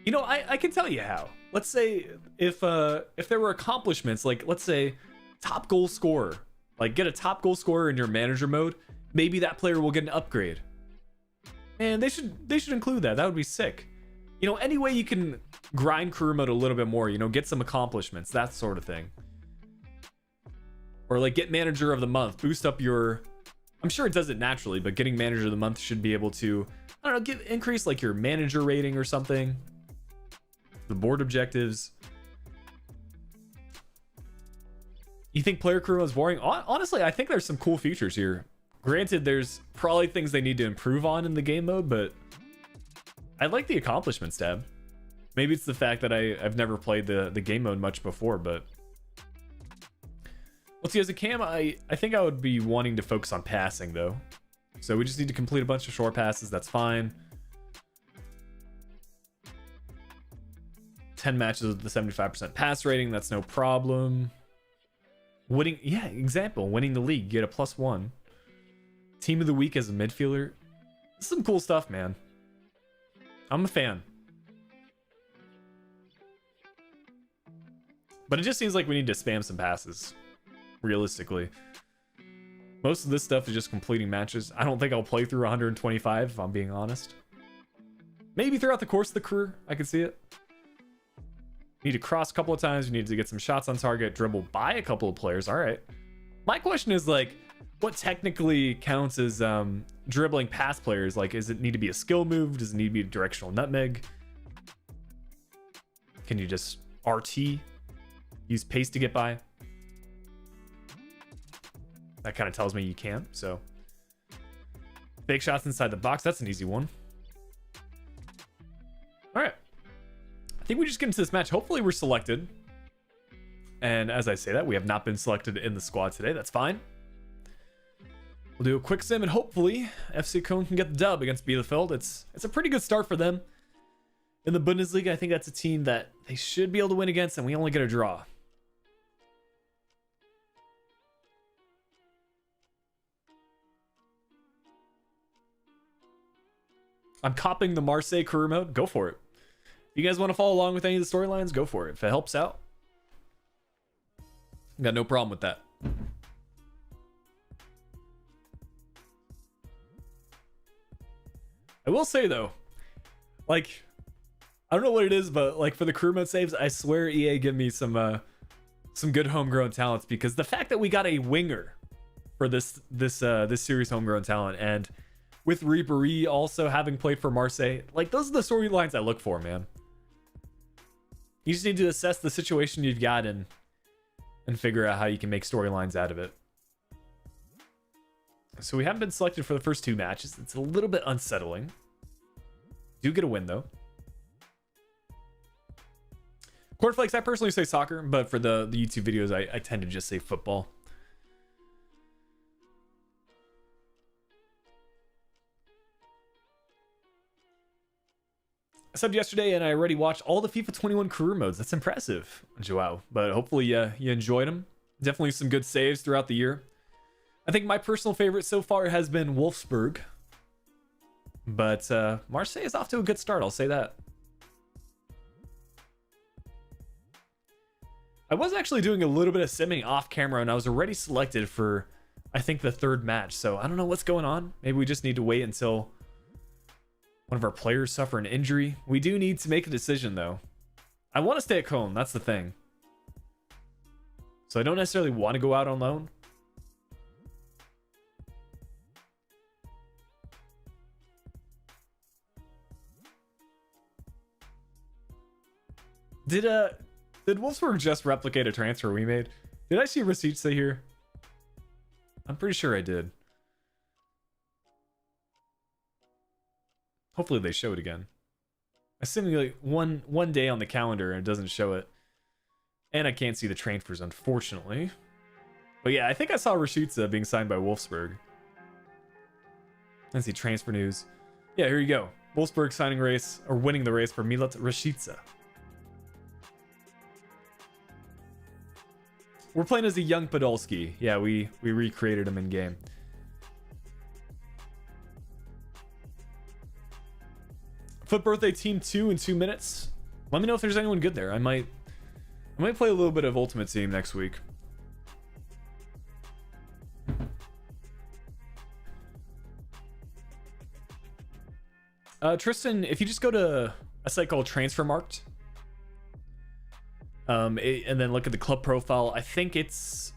you know, I can tell you how. Let's say if there were accomplishments, like let's say top goal scorer, like get a top goal scorer in your manager mode, maybe that player will get an upgrade. Man, they should include that. That would be sick. You know, any way you can grind career mode a little bit more, you know, get some accomplishments, that sort of thing. Or like get manager of the month, boost up your, I'm sure it does it naturally, but getting manager of the month should be able to, I don't know, increase like your manager rating or something. The board objectives. You think player career mode is boring? Honestly, I think there's some cool features here. Granted, there's probably things they need to improve on in the game mode, but I like the accomplishments tab. Maybe it's the fact that I've never played the game mode much before, but let's see, as a cam, I think I would be wanting to focus on passing though. So we just need to complete a bunch of short passes. That's fine. 10 matches with the 75% pass rating. That's no problem. Winning, yeah, example, winning the league, get a +1. Team of the week as a midfielder. This is some cool stuff, man. I'm a fan. But it just seems like we need to spam some passes, realistically. Most of this stuff is just completing matches. I don't think I'll play through 125 if I'm being honest. Maybe throughout the course of the career, I could see it. Need to cross a couple of times. You need to get some shots on target, dribble by a couple of players. All right. My question is like, what technically counts as dribbling past players? Like, does it need to be a skill move? Does it need to be a directional nutmeg? Can you just RT? Use pace to get by? That kind of tells me you can, so. Fake shots inside the box, that's an easy one. All right. I think we just get into this match. Hopefully we're selected. And as I say that, we have not been selected in the squad today. That's fine. We'll do a quick sim and hopefully FC Köln can get the dub against Bielefeld. It's a pretty good start for them. In the Bundesliga, I think that's a team that they should be able to win against, and we only get a draw. I'm copying the Marseille career mode. Go for it. If you guys want to follow along with any of the storylines, go for it. If it helps out, got no problem with that. I will say though, like, I don't know what it is, but like for the career mode saves, I swear EA give me some good homegrown talents, because the fact that we got a winger for this series homegrown talent, and with Ribéry also having played for Marseille, like those are the storylines I look for, man. You just need to assess the situation you've got and figure out how you can make storylines out of it. So we haven't been selected for the first 2 matches. It's a little bit unsettling. Do get a win though. Cornflakes, I personally say soccer, but for the YouTube videos, I tend to just say football. I subbed yesterday and I already watched all the FIFA 21 career modes. That's impressive, Joao. But hopefully you enjoyed them. Definitely some good saves throughout the year. I think my personal favorite so far has been Wolfsburg. But Marseille is off to a good start, I'll say that. I was actually doing a little bit of simming off camera, and I was already selected for, I think, the 3rd match. So I don't know what's going on. Maybe we just need to wait until one of our players suffer an injury. We do need to make a decision, though. I want to stay at Köln. That's the thing. So I don't necessarily want to go out on loan. Did Wolfsburg just replicate a transfer we made? Did I see receipts say here? I'm pretty sure I did. Hopefully they show it again. I simulate one day on the calendar and it doesn't show it. And I can't see the transfers, unfortunately. But yeah, I think I saw Rashica being signed by Wolfsburg. Let's see, transfer news. Yeah, here you go. Wolfsburg signing race, or winning the race for Milot Rashica. We're playing as a young Podolski. Yeah, we recreated him in game. Foot birthday team 2 in 2 minutes. Let me know if there's anyone good there. I might play a little bit of Ultimate Team next week. Tristan, if you just go to a site called Transfermarkt, and then look at the club profile, I think it's,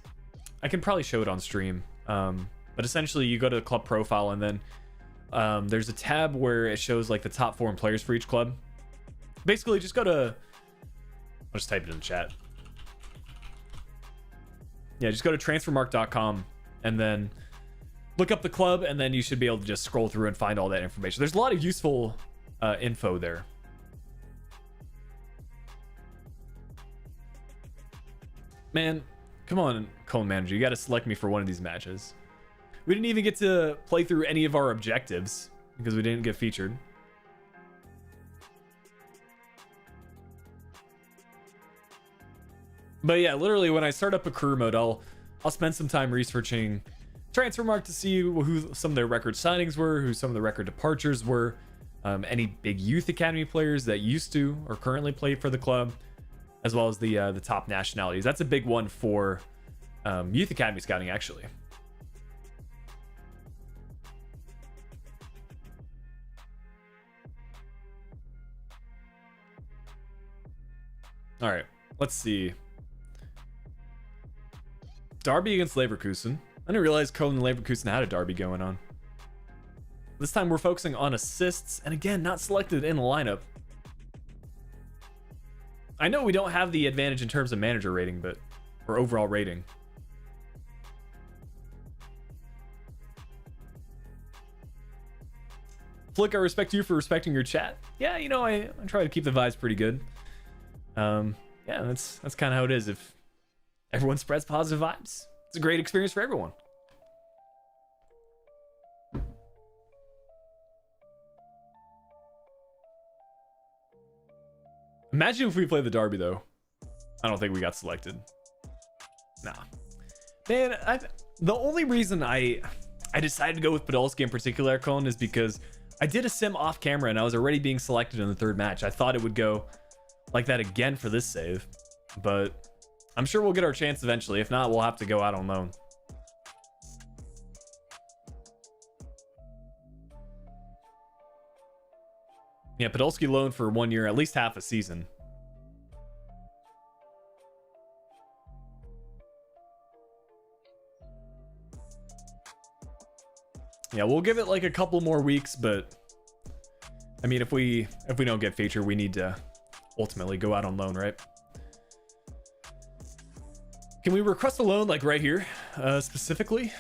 I can probably show it on stream, but essentially you go to the club profile and then there's a tab where it shows like the top foreign players for each club. Basically just go to, I'll just type it in the chat. Yeah, just go to transfermarkt.com and then look up the club, and then you should be able to just scroll through and find all that information. There's a lot of useful info there. Man, come on, Köln manager. You got to select me for one of these matches. We didn't even get to play through any of our objectives because we didn't get featured. But yeah, literally when I start up a career mode, I'll spend some time researching Transfermarkt to see who some of their record signings were, who some of the record departures were, any big youth academy players that used to or currently play for the club, as well as the top nationalities. That's a big one for youth academy scouting, actually. All right, let's see. Derby against Leverkusen. I didn't realize Köln and Leverkusen had a derby going on. This time we're focusing on assists, and again, not selected in the lineup. I know we don't have the advantage in terms of manager rating, but or overall rating. Flick, I respect you for respecting your chat. Yeah, you know, I try to keep the vibes pretty good. Yeah, that's kind of how it is. If everyone spreads positive vibes, it's a great experience for everyone. Imagine if we play the Derby, though. I don't think we got selected. Nah. Man, the only reason I decided to go with Podolski in particular, Colin, is because I did a sim off camera and I was already being selected in the third match. I thought it would go like that again for this save, but I'm sure we'll get our chance eventually. If not, we'll have to go out on loan. Yeah, Podolski loaned for 1 year, at least half a season. Yeah, we'll give it like a couple more weeks, but I mean, if we don't get featured, we need to ultimately go out on loan, right? Can we request a loan like right here, specifically?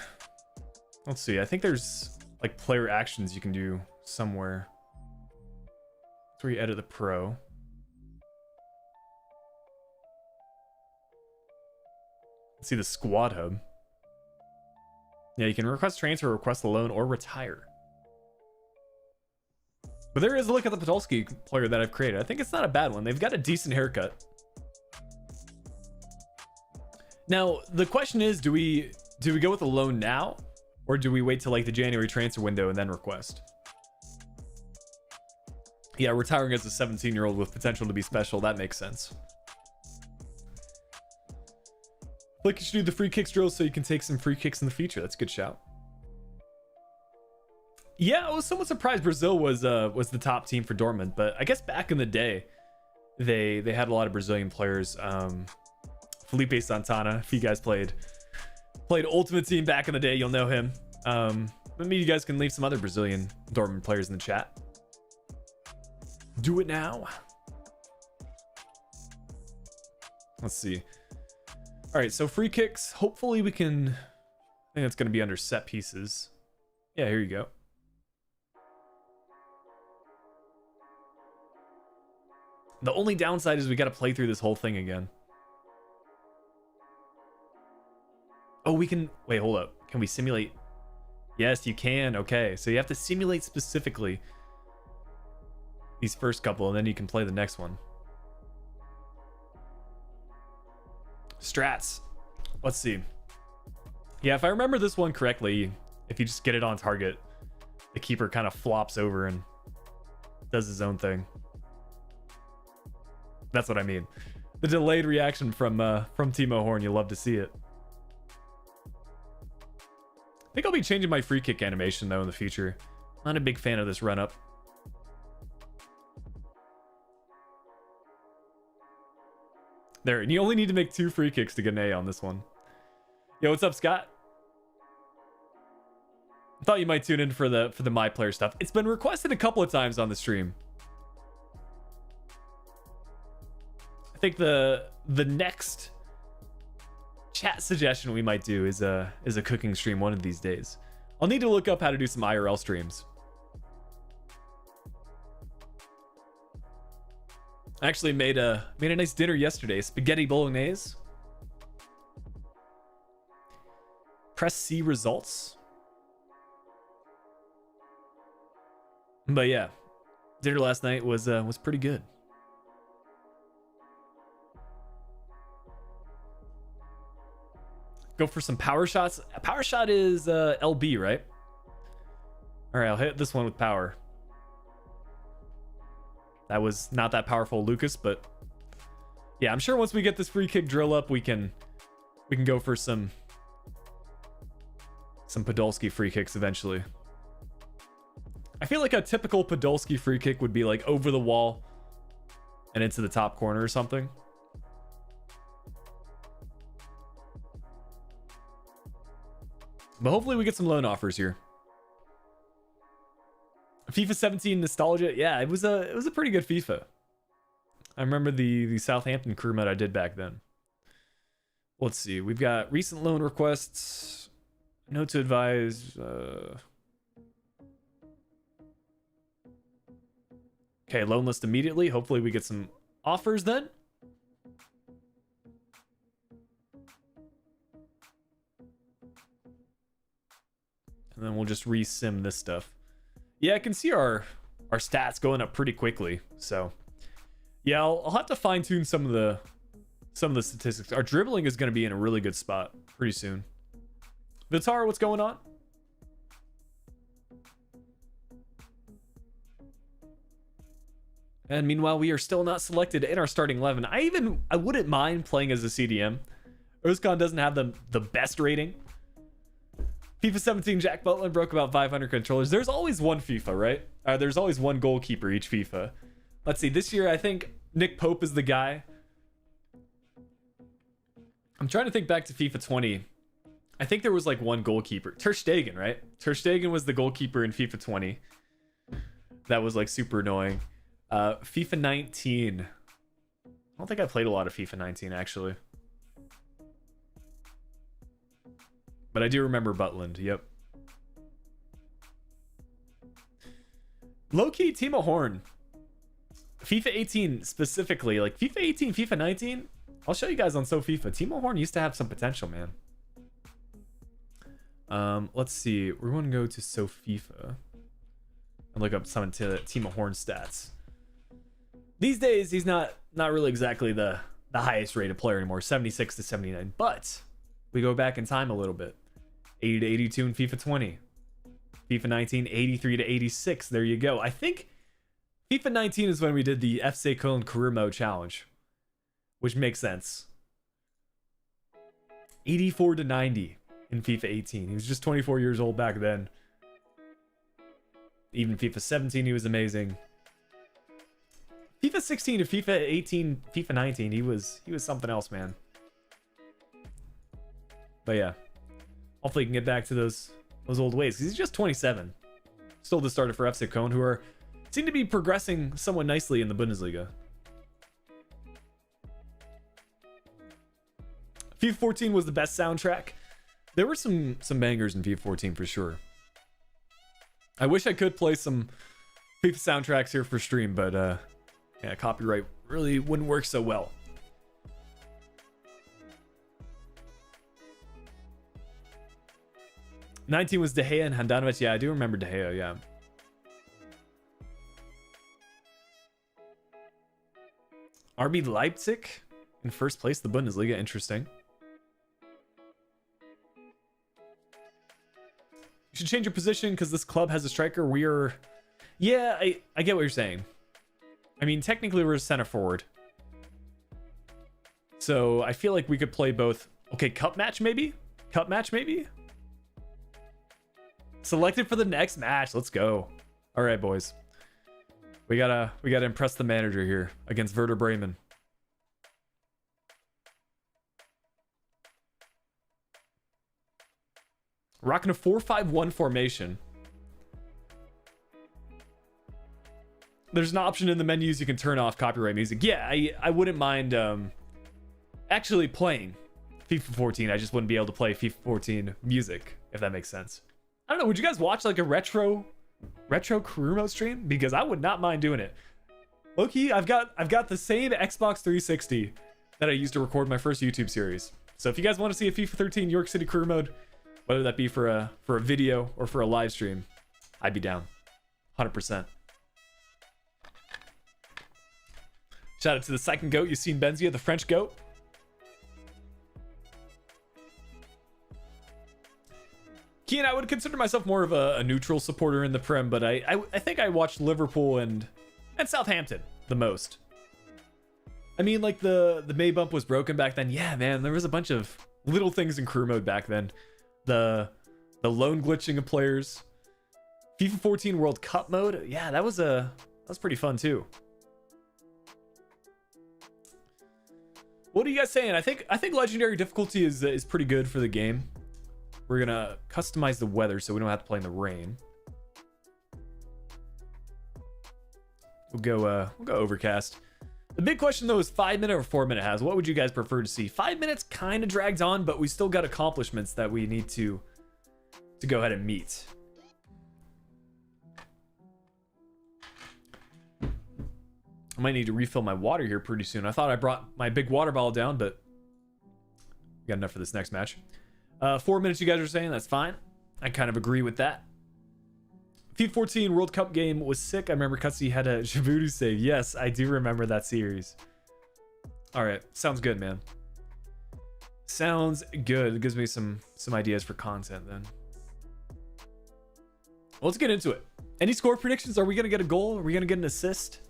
Let's see. I think there's like player actions you can do somewhere. That's where you edit the pro. Let's see the squad hub. Yeah, you can request transfer, request a loan, or retire. But there is a look at the Podolski player that I've created. I think it's not a bad one. They've got a decent haircut. Now, the question is, do we go with a loan now? Or do we wait till like the January transfer window and then request? Yeah, retiring as a 17-year-old with potential to be special, that makes sense. Like, you should do the free kicks drill so you can take some free kicks in the future. That's a good shout. Yeah, I was somewhat surprised Brazil was the top team for Dortmund, but I guess back in the day, they had a lot of Brazilian players. Felipe Santana, if you guys played Ultimate Team back in the day, you'll know him. Maybe you guys can leave some other Brazilian Dortmund players in the chat. Do it now. Let's see. All right, so free kicks. Hopefully we can. I think it's going to be under set pieces. Yeah, here you go. The only downside is we got to play through this whole thing again. Oh, we can. Wait, hold up. Can we simulate? Yes, you can. Okay, so you have to simulate specifically these first couple, and then you can play the next one. Strats. Let's see. Yeah, if I remember this one correctly, if you just get it on target, the keeper kind of flops over and does his own thing. That's what I mean. The delayed reaction from Timo Horn. You love to see it. I think I'll be changing my free kick animation though in the future. Not a big fan of this run up. There, and you only need to make 2 free kicks to get an A on this one. Yo, what's up, Scott? I thought you might tune in for the My Player stuff. It's been requested a couple of times on the stream. I think the next chat suggestion we might do is a cooking stream one of these days. I'll need to look up how to do some IRL streams. I actually made a nice dinner yesterday, spaghetti bolognese. Press C results. But yeah, dinner last night was pretty good. Go for some power shots. A power shot is LB, right? All right, I'll hit this one with power. That was not that powerful, Lucas, but yeah, I'm sure once we get this free kick drill up, we can go for some Podolski free kicks eventually. I feel like a typical Podolski free kick would be like over the wall and into the top corner or something. But hopefully we get some loan offers here. FIFA 17 nostalgia. Yeah, it was a pretty good FIFA. I remember the Southampton career mode I did back then. Let's see. We've got recent loan requests. Note to advise. Okay, loan list immediately. Hopefully we get some offers then. And then we'll just re-sim this stuff. Yeah, I can see our stats going up pretty quickly. So yeah, I'll have to fine tune some of the statistics. Our dribbling is going to be in a really good spot pretty soon. Vitar, what's going on? And meanwhile, we are still not selected in our starting 11. I wouldn't mind playing as a CDM. Özkan doesn't have the best rating. FIFA 17, Jack Butland broke about 500 controllers. There's always one FIFA, right? There's always one goalkeeper each FIFA. Let's see. This year, I think Nick Pope is the guy. I'm trying to think back to FIFA 20. I think there was like one goalkeeper. Ter Stegen, right? Ter Stegen was the goalkeeper in FIFA 20. That was like super annoying. FIFA 19. I don't think I played a lot of FIFA 19, actually. But I do remember Butland, yep. Low-key, Timo Horn. FIFA 18 specifically, like FIFA 18, FIFA 19. I'll show you guys on SoFIFA. Timo Horn used to have some potential, man. Let's see. We're going to go to SoFIFA and look up some of Timo Horn stats. These days, he's not really exactly the highest rated player anymore, 76 to 79. But we go back in time a little bit. 80 to 82 in FIFA 20. FIFA 19, 83 to 86. There you go. I think FIFA 19 is when we did the FC Köln career mode challenge, which makes sense. 84 to 90 in FIFA 18. He was just 24 years old back then. Even FIFA 17, he was amazing. FIFA 16 to FIFA 18, FIFA 19, he was something else, man. But yeah, hopefully he can get back to those old ways, because he's just 27. Still the starter for FC Köln, who seem to be progressing somewhat nicely in the Bundesliga. FIFA 14 was the best soundtrack. There were some bangers in FIFA 14 for sure. I wish I could play some FIFA soundtracks here for stream, but yeah, copyright really wouldn't work so well. '19 was De Gea and Handanovic. Yeah, I do remember De Gea, yeah. RB Leipzig in first place, the Bundesliga. Interesting. You should change your position because this club has a striker. Yeah, I get what you're saying. I mean, technically we're a center forward. So I feel like we could play both. Okay, cup match maybe? Cup match maybe? Selected for the next match. Let's go. All right, boys. We gotta impress the manager here against Werder Bremen. Rocking a 4-5-1 formation. There's an option in the menus you can turn off copyright music. Yeah, I wouldn't mind actually playing FIFA 14. I just wouldn't be able to play FIFA 14 music, if that makes sense. I don't know, would you guys watch like a retro career mode stream? Because I would not mind doing it. Low-key, I've got the same Xbox 360 that I used to record my first YouTube series. So if you guys want to see a FIFA 13 York City career mode, whether that be for a video or for a live stream, I'd be down 100%. Shout out to the second goat, Yassine Benzia, the French goat. Kean, I would consider myself more of a neutral supporter in the Prem, but I think I watched Liverpool and Southampton the most. I mean, like the May bump was broken back then. Yeah, man, there was a bunch of little things in career mode back then. The loan glitching of players. FIFA 14 World Cup mode. Yeah, that was pretty fun too. What are you guys saying? I think legendary difficulty is pretty good for the game. We're gonna customize the weather so we don't have to play in the rain. We'll go overcast. The big question though is 5-minute or 4-minute halves. What would you guys prefer to see? 5 minutes kind of dragged on, but we still got accomplishments that we need to go ahead and meet. I might need to refill my water here pretty soon. I thought I brought my big water bottle down, but we got enough for this next match. 4 minutes you guys are saying, that's fine. I kind of agree with that. FIFA 14 World Cup game was sick. I remember Kutsi had a Djibouti save. Yes, I do remember that series. All right, sounds good, man. Sounds good. It gives me some ideas for content then. Well, let's get into it. Any score predictions? Are we gonna get a goal? Are we gonna get an assist?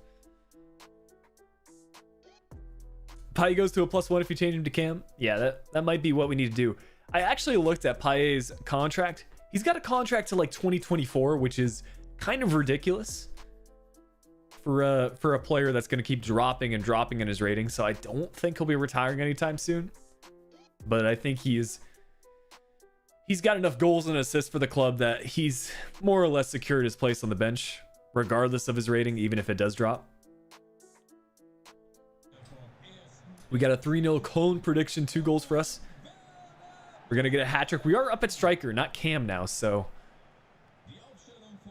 Paye goes to a +1 if you change him to Cam. Yeah, that might be what we need to do. I actually looked at Paye's contract. He's got a contract to like 2024, which is kind of ridiculous for a player that's going to keep dropping and dropping in his rating. So I don't think he'll be retiring anytime soon. But I think he's got enough goals and assists for the club that he's more or less secured his place on the bench, regardless of his rating, even if it does drop. We got a 3-0 Cologne prediction, 2 goals for us. We're going to get a hat trick. We are up at striker, not Cam now, so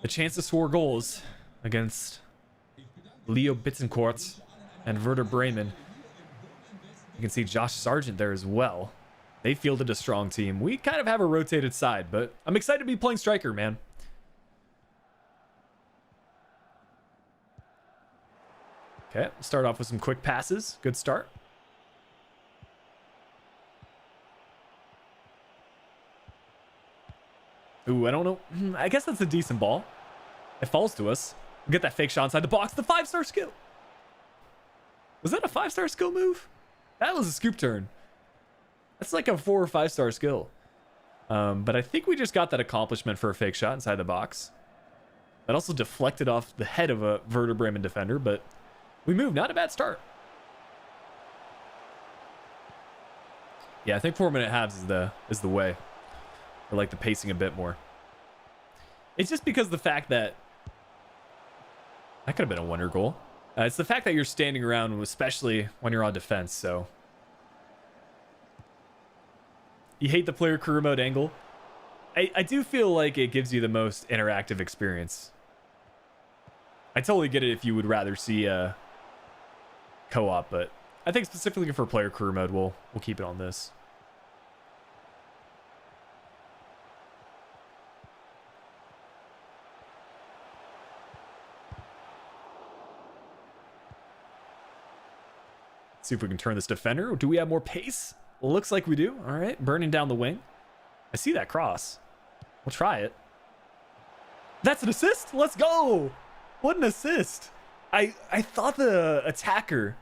the chance to score goals against Leo Bittencourt and Werder Bremen. You can see Josh Sargent there as well. They fielded a strong team. We kind of have a rotated side, but I'm excited to be playing striker, man. Okay, start off with some quick passes. Good start. Ooh, I don't know. I guess that's a decent ball. It falls to us. We'll get that fake shot inside the box. The 5-star skill. Was that a 5-star skill move? That was a scoop turn. That's like a 4 or 5-star skill. But I think we just got that accomplishment for a fake shot inside the box. That also deflected off the head of a Werder Bremen defender, but we moved. Not a bad start. Yeah, I think 4-minute halves is the way. I like the pacing a bit more. It's just because the fact that could have been a wonder goal. It's the fact that you're standing around, especially when you're on defense. So you hate the player career mode angle. I do feel like it gives you the most interactive experience. I totally get it if you would rather see a co-op, but I think specifically for player career mode, we'll keep it on this. See if we can turn this defender. Do we have more pace? Looks like we do. All right, burning down the wing. I see that cross. We'll try it. That's an assist. Let's go. What an assist. I thought the attacker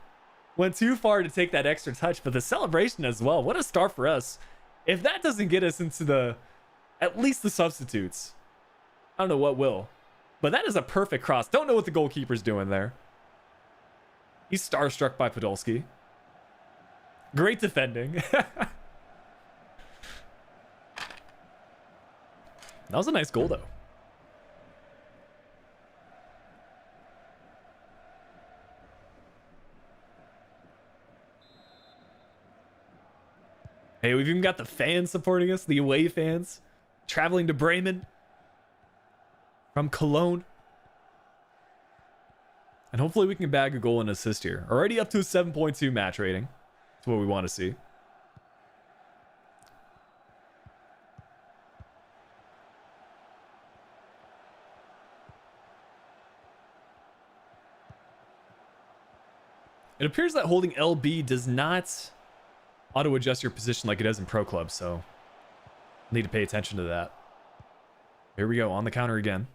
went too far to take that extra touch, but the celebration as well. What a start for us. If that doesn't get us into at least the substitutes, I don't know what will. But that is a perfect cross. Don't know what the goalkeeper's doing there. He's starstruck by Podolski. Great defending. That was a nice goal, though. Hey, we've even got the fans supporting us, the away fans, traveling to Bremen from Cologne. And hopefully we can bag a goal and assist here. Already up to a 7.2 match rating. That's what we want to see. It appears that holding LB does not auto adjust your position like it does in Pro Club, so need to pay attention to that. Here we go, on the counter again.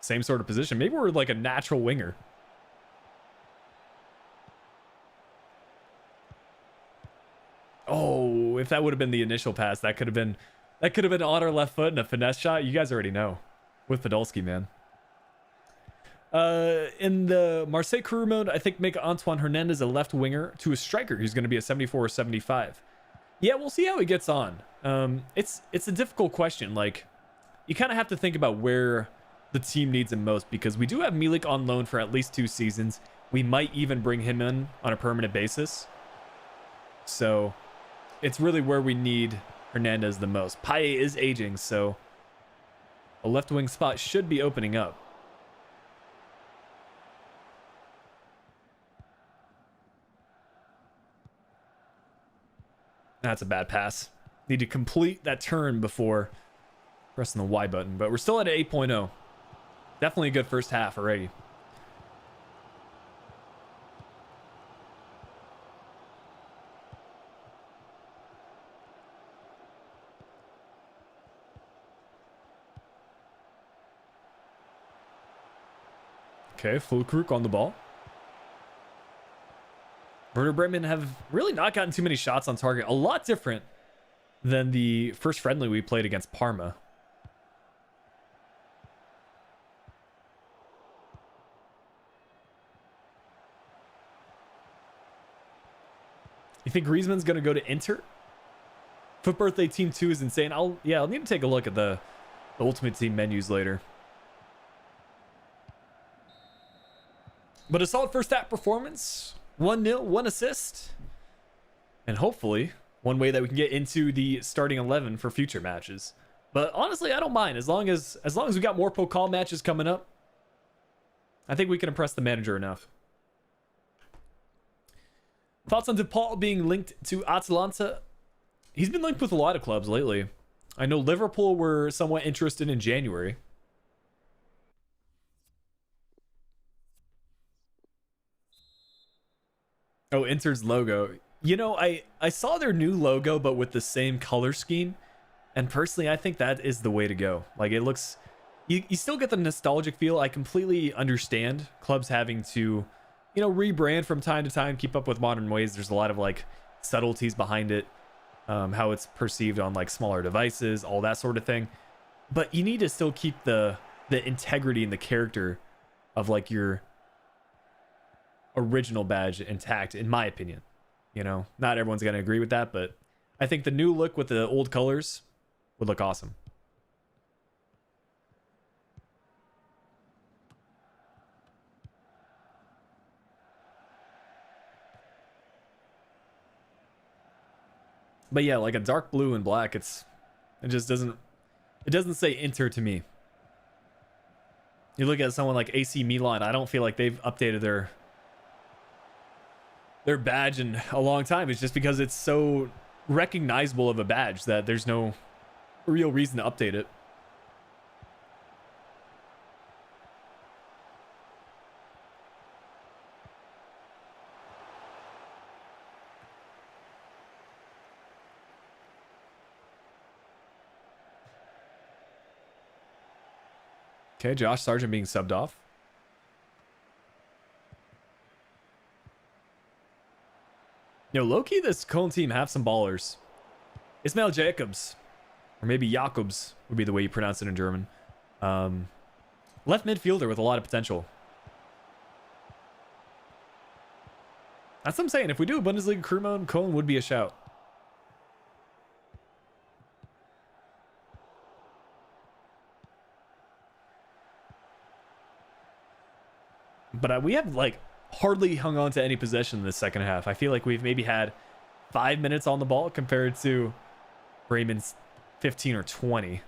Same sort of position. Maybe we're like a natural winger. Oh, if that would have been the initial pass, that could have been on our left foot and a finesse shot. You guys already know with Podolski, man. In the Marseille career mode, I think make Antoine Hernandez a left winger to a striker who's going to be a 74 or 75. Yeah, we'll see how he gets on. It's a difficult question. Like, you kind of have to think about where the team needs him most, because we do have Milik on loan for at least 2 seasons. We might even bring him in on a permanent basis. So it's really where we need Hernandez the most. Paye is aging, so a left wing spot should be opening up. That's a bad pass. Need to complete that turn before pressing the Y button, but we're still at an 8.0. Definitely a good first half already. Okay, Fulkrug on the ball. Werder Bremen have really not gotten too many shots on target. A lot different than the first friendly we played against Parma. You think Griezmann's going to go to Inter? Foot Birthday Team 2 is insane. I'll need to take a look at the Ultimate Team menus later. But a solid first half performance. 1-0, 1 assist. And hopefully, one way that we can get into the starting 11 for future matches. But honestly, I don't mind. As long as we got more Pokal matches coming up, I think we can impress the manager enough. Thoughts on DePaul being linked to Atalanta? He's been linked with a lot of clubs lately. I know Liverpool were somewhat interested in January. Oh, Inter's logo. You know, I saw their new logo, but with the same color scheme. And personally, I think that is the way to go. Like, it looks... You still get the nostalgic feel. I completely understand clubs having to, you know, rebrand from time to time, keep up with modern ways. There's a lot of, like, subtleties behind it. How it's perceived on, like, smaller devices, all that sort of thing. But you need to still keep the integrity and the character of, like, your original badge intact, in my opinion. You know, not everyone's going to agree with that, but I think the new look with the old colors would look awesome. But yeah, like a dark blue and black, it just doesn't say Inter to me. You look at someone like AC Milan, I don't feel like they've updated their badge in a long time. It's just because it's so recognizable of a badge that there's no real reason to update it. Okay, Josh Sargent being subbed off. Yo, low-key, this Cologne team have some ballers. Ismail Jacobs, or maybe Jakobs would be the way you pronounce it in German. Left midfielder with a lot of potential. That's what I'm saying. If we do a Bundesliga crew mode, Cologne would be a shout. But we have, like, hardly hung on to any possession in the second half. I feel like we've maybe had 5 minutes on the ball compared to Bremen's 15 or 20.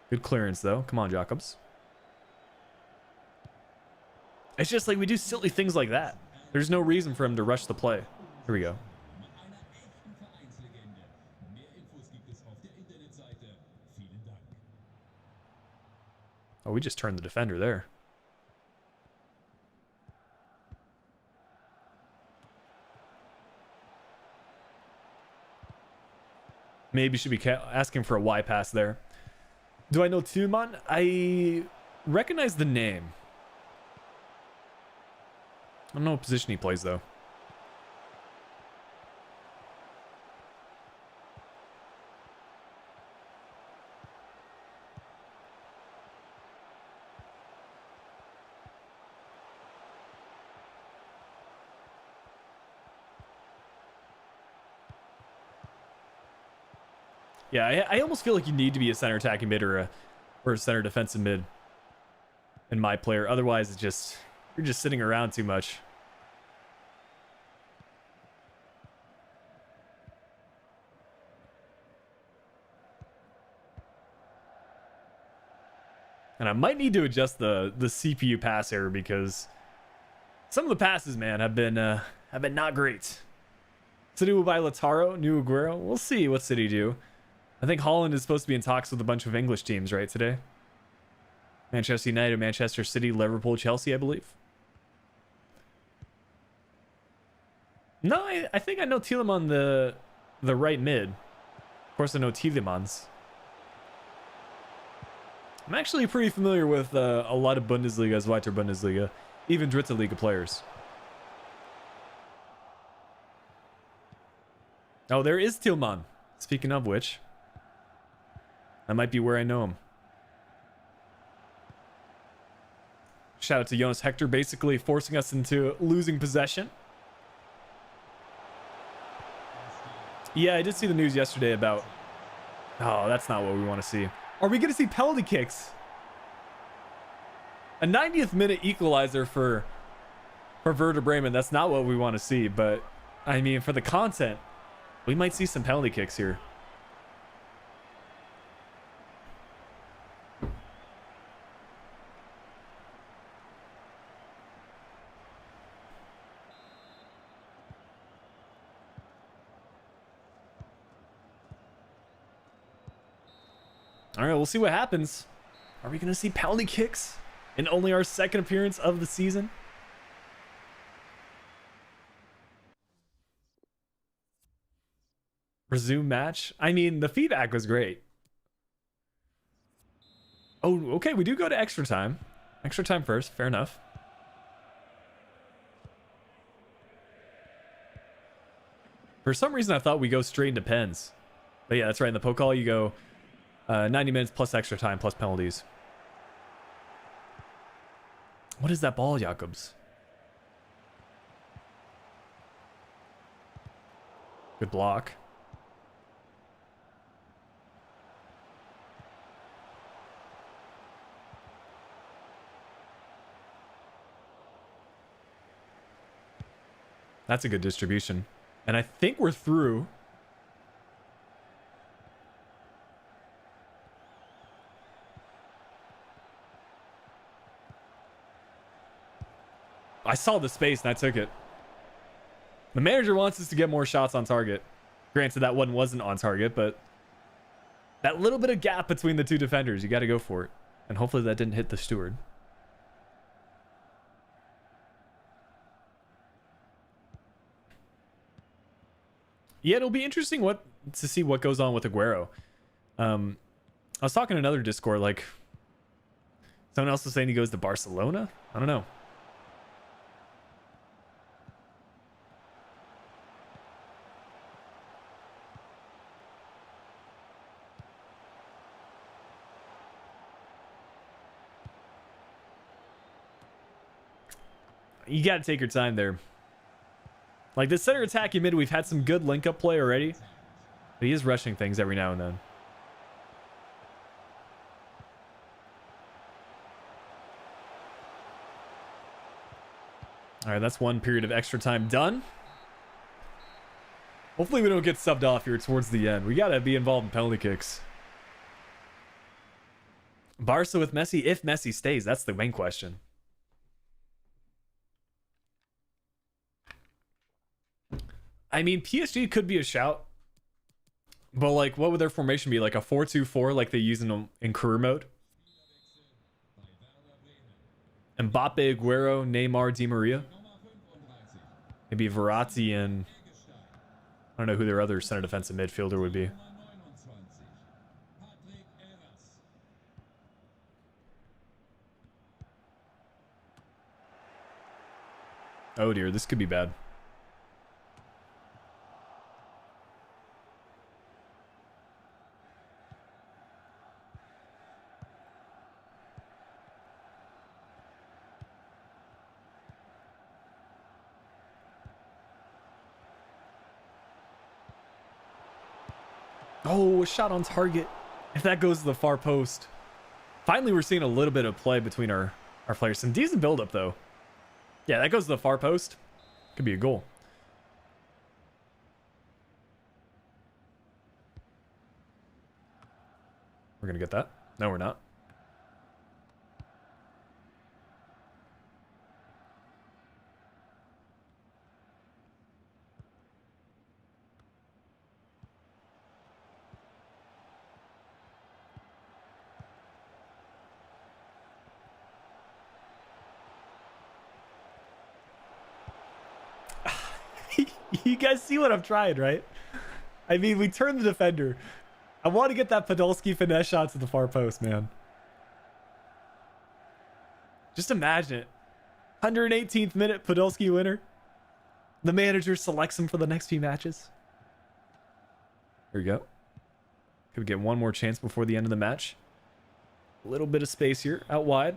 Good clearance, though. Come on, Jacobs. It's just like we do silly things like that. There's no reason for him to rush the play. Here we go. Oh, we just turned the defender there. Maybe should be asking for a Y pass there. Do I know Tuman? I recognize the name. I don't know what position he plays, though. Yeah, I almost feel like you need to be a center attacking mid or a center defensive mid in my player. Otherwise, it's just you're just sitting around too much. And I might need to adjust the CPU pass error because some of the passes, man, have been not great. City will buy Lautaro, new Aguero. We'll see what City do. I think Holland is supposed to be in talks with a bunch of English teams, right, today? Manchester United, Manchester City, Liverpool, Chelsea, I believe. No, I think I know Thielem on the right mid. Of course, I know Tielemans. I'm actually pretty familiar with a lot of Bundesliga, Zweite Bundesliga, even Dritte Liga players. Oh, there is Tillman. Speaking of which, that might be where I know him. Shout out to Jonas Hector, basically forcing us into losing possession. Yeah, I did see the news yesterday about... Oh, that's not what we want to see. Are we going to see penalty kicks? A 90th minute equalizer for Werder Bremen. That's not what we want to see, but I mean, for the content, we might see some penalty kicks here. All right, we'll see what happens. Are we going to see penalty kicks in only our second appearance of the season? Resume match. I mean, the feedback was great. Oh, okay, we do go to extra time. Extra time first, fair enough. For some reason, I thought we go straight into pens. But yeah, that's right. In the poke call, you go 90 minutes plus extra time plus penalties. What is that ball, Jacobs? Good block. That's a good distribution. And I think we're through. I saw the space and I took it. The manager wants us to get more shots on target. Granted, that one wasn't on target, but that little bit of gap between the two defenders, you got to go for it. And hopefully that didn't hit the steward. Yeah, it'll be interesting to see what goes on with Aguero. I was talking to another Discord, like someone else was saying he goes to Barcelona. I don't know. You got to take your time there. Like this center attacking mid, we've had some good link-up play already. But he is rushing things every now and then. All right, that's one period of extra time done. Hopefully we don't get subbed off here towards the end. We got to be involved in penalty kicks. Barca with Messi, if Messi stays, that's the main question. I mean, PSG could be a shout. But, like, what would their formation be? Like a 4-2-4 like they use in career mode? Mbappe, Aguero, Neymar, Di Maria? Maybe Verratti and... I don't know who their other center defensive midfielder would be. Oh dear, this could be bad. Oh, a shot on target. If that goes to the far post. Finally, we're seeing a little bit of play between our players. Some decent build-up, though. Yeah, that goes to the far post. Could be a goal. We're going to get that. No, we're not. You guys see what I'm trying, right? I mean, we turned the defender. I want to get that Podolski finesse shot to the far post, man. Just imagine it. 118th minute Podolski winner. The manager selects him for the next few matches. Here we go. Could we get one more chance before the end of the match? A little bit of space here, out wide.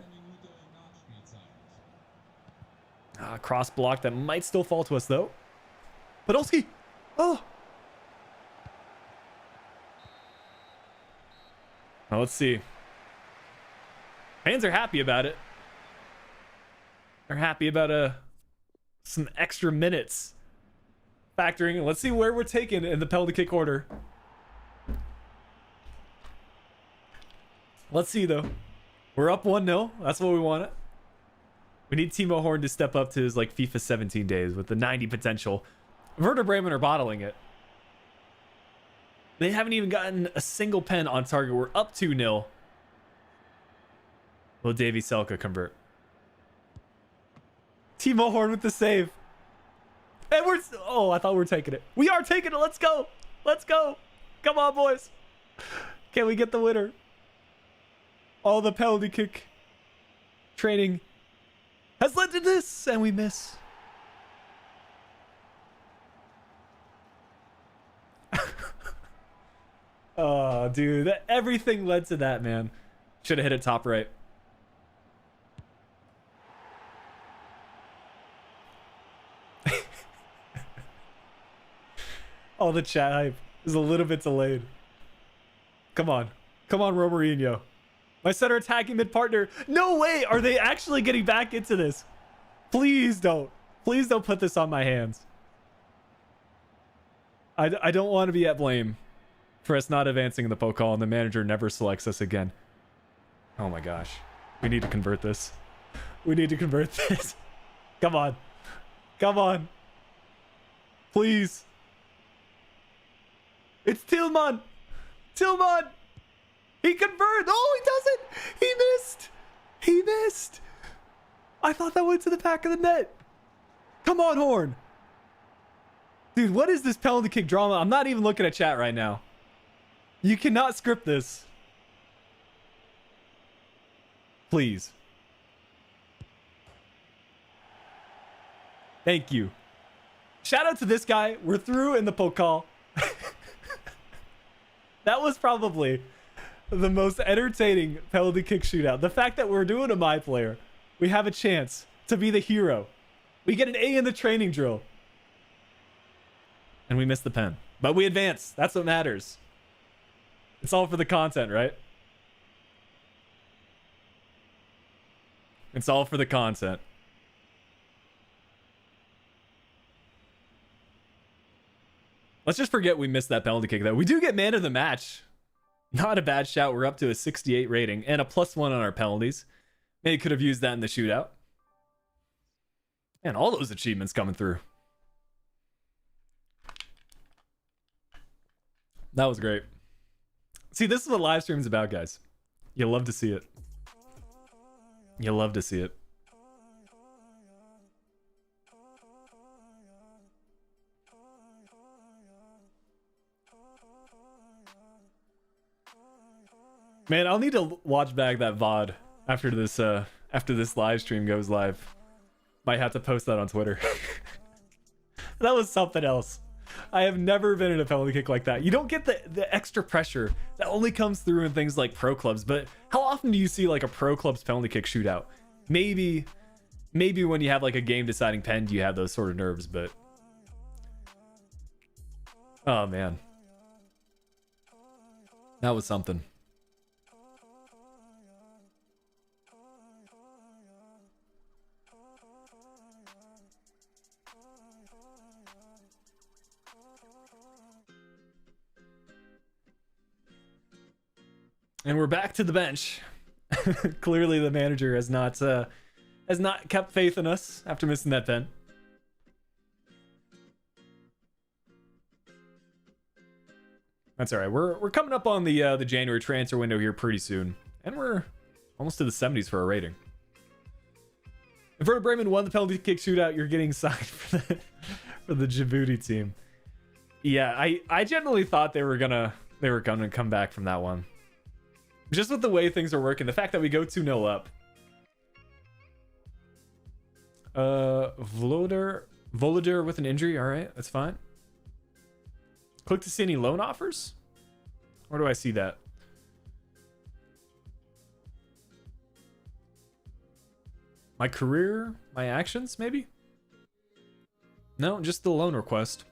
Cross block that might still fall to us, though. Podolski! Oh! Now let's see. Fans are happy about it. They're happy about some extra minutes factoring. Let's see where we're taken in the penalty kick order. Let's see, though. We're up 1-0. That's what we wanted. We need Timo Horn to step up to his like FIFA 17 days with the 90 potential. Werder Bremen are bottling it. They haven't even gotten a single pen on target. We're up 2-0. Will Davy Selke convert? Timo Horn with the save. And we're... Oh, I thought we were taking it. We are taking it. Let's go. Let's go. Come on, boys. Can we get the winner? All the penalty kick training has led to this, and we miss. Oh, dude, everything led to that, man. Should have hit it top right. All the chat hype is a little bit delayed. Come on. Come on, Romarinho. My center attacking mid partner. No way. Are they actually getting back into this? Please don't. Please don't put this on my hands. I don't want to be at blame for us not advancing in the Pokal and the manager never selects us again. Oh my gosh. We need to convert this. We need to convert this. Come on. Come on. Please. It's Tillman. Tillman. He converted. Oh, he doesn't. He missed. He missed. I thought that went to the back of the net. Come on, Horn. Dude, what is this penalty kick drama? I'm not even looking at chat right now. You cannot script this. Please. Thank you. Shout out to this guy. We're through in the Pokal. That was probably the most entertaining penalty kick shootout. The fact that we're doing a my player. We have a chance to be the hero. We get an A in the training drill. And we miss the pen. But we advance. That's what matters. It's all for the content, right? It's all for the content. Let's just forget we missed that penalty kick, though. We do get man of the match. Not a bad shout. We're up to a 68 rating and a +1 on our penalties. Maybe could have used that in the shootout. And all those achievements coming through. That was great. See, this is what live stream's about, guys. You love to see it. You love to see it. Man, I'll need to watch back that VOD after this live stream goes live. Might have to post that on Twitter. That was something else. I have never been in a penalty kick like that. You don't get the extra pressure that only comes through in things like pro clubs, but how often do you see like a pro club's penalty kick shootout? Maybe when you have like a game deciding pen, do you have those sort of nerves, but oh man. That was something. And we're back to the bench. Clearly the manager has not kept faith in us after missing that pen. That's all right. We're coming up on the January transfer window here pretty soon, and we're almost to the 70s for our rating. If Werder Bremen won the penalty kick shootout, you're getting signed for the Djibouti team. Yeah, I generally thought they were gonna come back from that one. Just with the way things are working, the fact that we go 2-0 up. Volodar with an injury. All right, that's fine. Click to see any loan offers. Where do I see that? My career, my actions, maybe? No, just the loan request.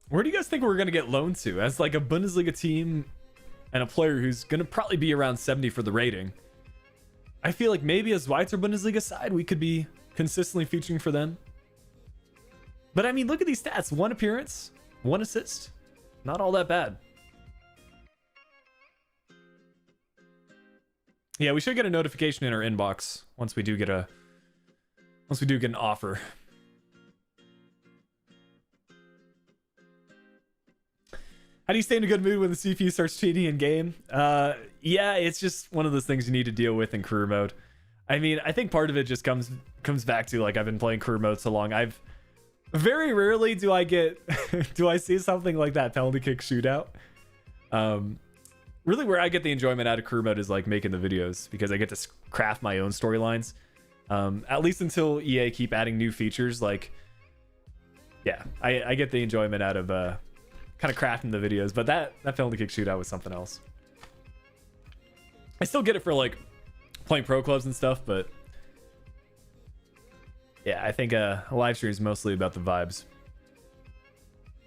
Where do you guys think we're going to get loaned to? As like a Bundesliga team and a player who's going to probably be around 70 for the rating. I feel like maybe as Schweizer Bundesliga side, we could be consistently featuring for them. But I mean, look at these stats. 1 appearance, 1 assist. Not all that bad. Yeah, we should get a notification in our inbox once we do get an offer. How do you stay in a good mood when the CPU starts cheating in game? Yeah, it's just one of those things you need to deal with in career mode. I mean, I think part of it just comes back to like I've been playing career mode so long. I've very rarely do I see something like that penalty kick shootout. Really, where I get the enjoyment out of career mode is like making the videos because I get to craft my own storylines. At least until EA keep adding new features. Like, yeah, I get the enjoyment out of kind of crafting the videos, but that penalty kick shootout was something else. I still get it for like playing pro clubs and stuff, but yeah, I think a live stream is mostly about the vibes.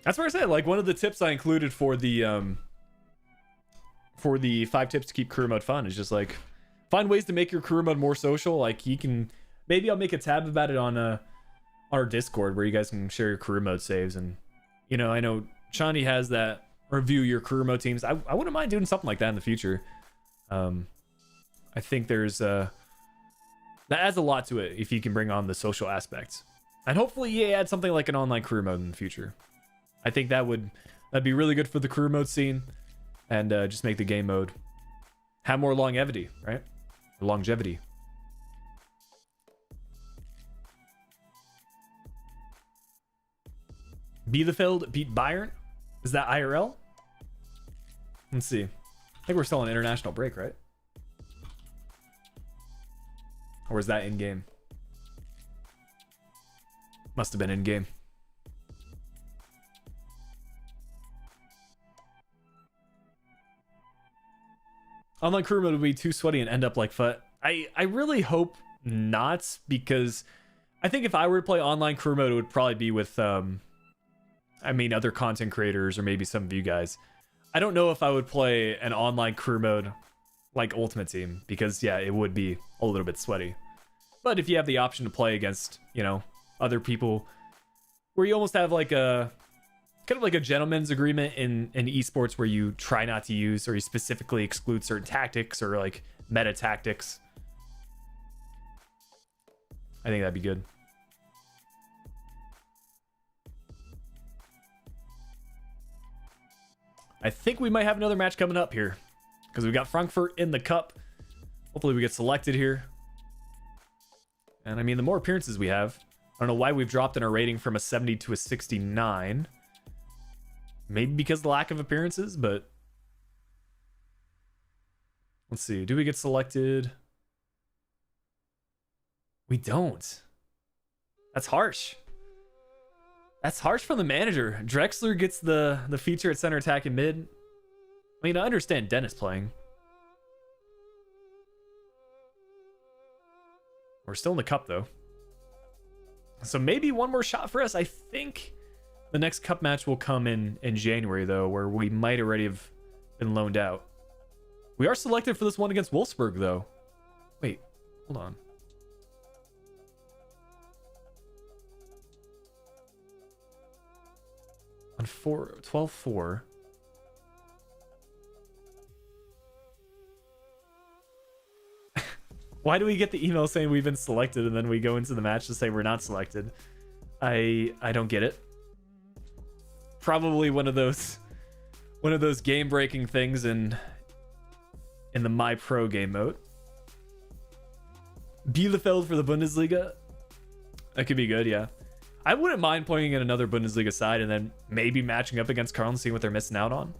That's where I said like one of the tips I included for the 5 tips to keep career mode fun is just like find ways to make your career mode more social. Like you can maybe I'll make a tab about it on our Discord where you guys can share your career mode saves, and you know I know Chani has that review your career mode teams. I wouldn't mind doing something like that in the future. I think there's that adds a lot to it if you can bring on the social aspects, and hopefully EA add something like an online career mode in the future. I think that'd be really good for the career mode scene, and just make the game mode have more longevity, right? Or longevity. Bielefeld beat Bayern. Is that IRL? Let's see. I think we're still on international break, right? Or is that in-game? Must have been in-game. Online career mode would be too sweaty and end up like FUT. I really hope not, because I think if I were to play online career mode, it would probably be with other content creators or maybe some of you guys. I don't know if I would play an online career mode like Ultimate Team, because yeah, it would be a little bit sweaty. But if you have the option to play against, you know, other people, where you almost have like a kind of like a gentleman's agreement in esports where you try not to use or you specifically exclude certain tactics or like meta tactics, I think that'd be good. I think we might have another match coming up here because we've got Frankfurt in the cup. Hopefully we get selected here. And I mean, the more appearances we have, I don't know why we've dropped in our rating from a 70 to a 69. Maybe because of the lack of appearances, but let's see. Do we get selected? We don't. That's harsh. That's harsh from the manager. Drexler gets the feature at center attack and mid. I mean, I understand Dennis playing. We're still in the cup, though. So maybe one more shot for us. I think the next cup match will come in January, though, where we might already have been loaned out. We are selected for this one against Wolfsburg, though. Wait, hold on. On 12-4. Why do we get the email saying we've been selected and then we go into the match to say we're not selected? I don't get it. Probably one of those game-breaking things in the My Pro game mode. Bielefeld for the Bundesliga. That could be good, yeah. I wouldn't mind playing in another Bundesliga side and then maybe matching up against Karl and seeing what they're missing out on.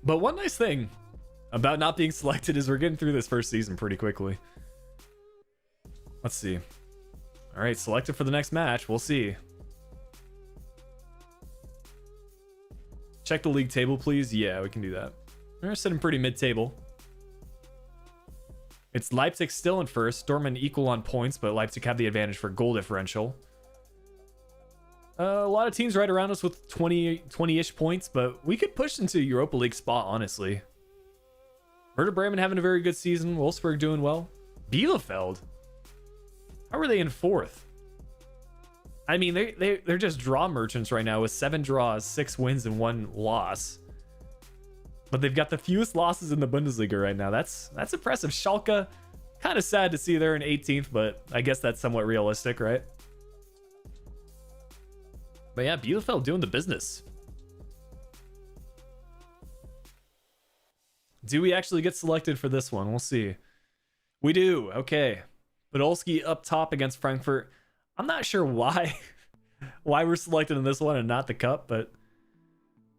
But one nice thing about not being selected is we're getting through this first season pretty quickly. Let's see. All right, selected for the next match. We'll see. Check the league table, please. Yeah, we can do that. We're sitting pretty mid-table. It's Leipzig still in first. Dortmund equal on points, but Leipzig have the advantage for goal differential. A lot of teams right around us with 20-ish points, but we could push into Europa League spot, honestly. Werder Bremen having a very good season. Wolfsburg doing well. Bielefeld? How are they in fourth? I mean, they're just draw merchants right now with 7 draws, 6 wins, and 1 loss. But they've got the fewest losses in the Bundesliga right now. That's impressive. Schalke, kind of sad to see they're in 18th, but I guess that's somewhat realistic, right? But yeah, Bielefeld doing the business. Do we actually get selected for this one? We'll see. We do. Okay. Podolski up top against Frankfurt. I'm not sure why we're selected in this one and not the cup, but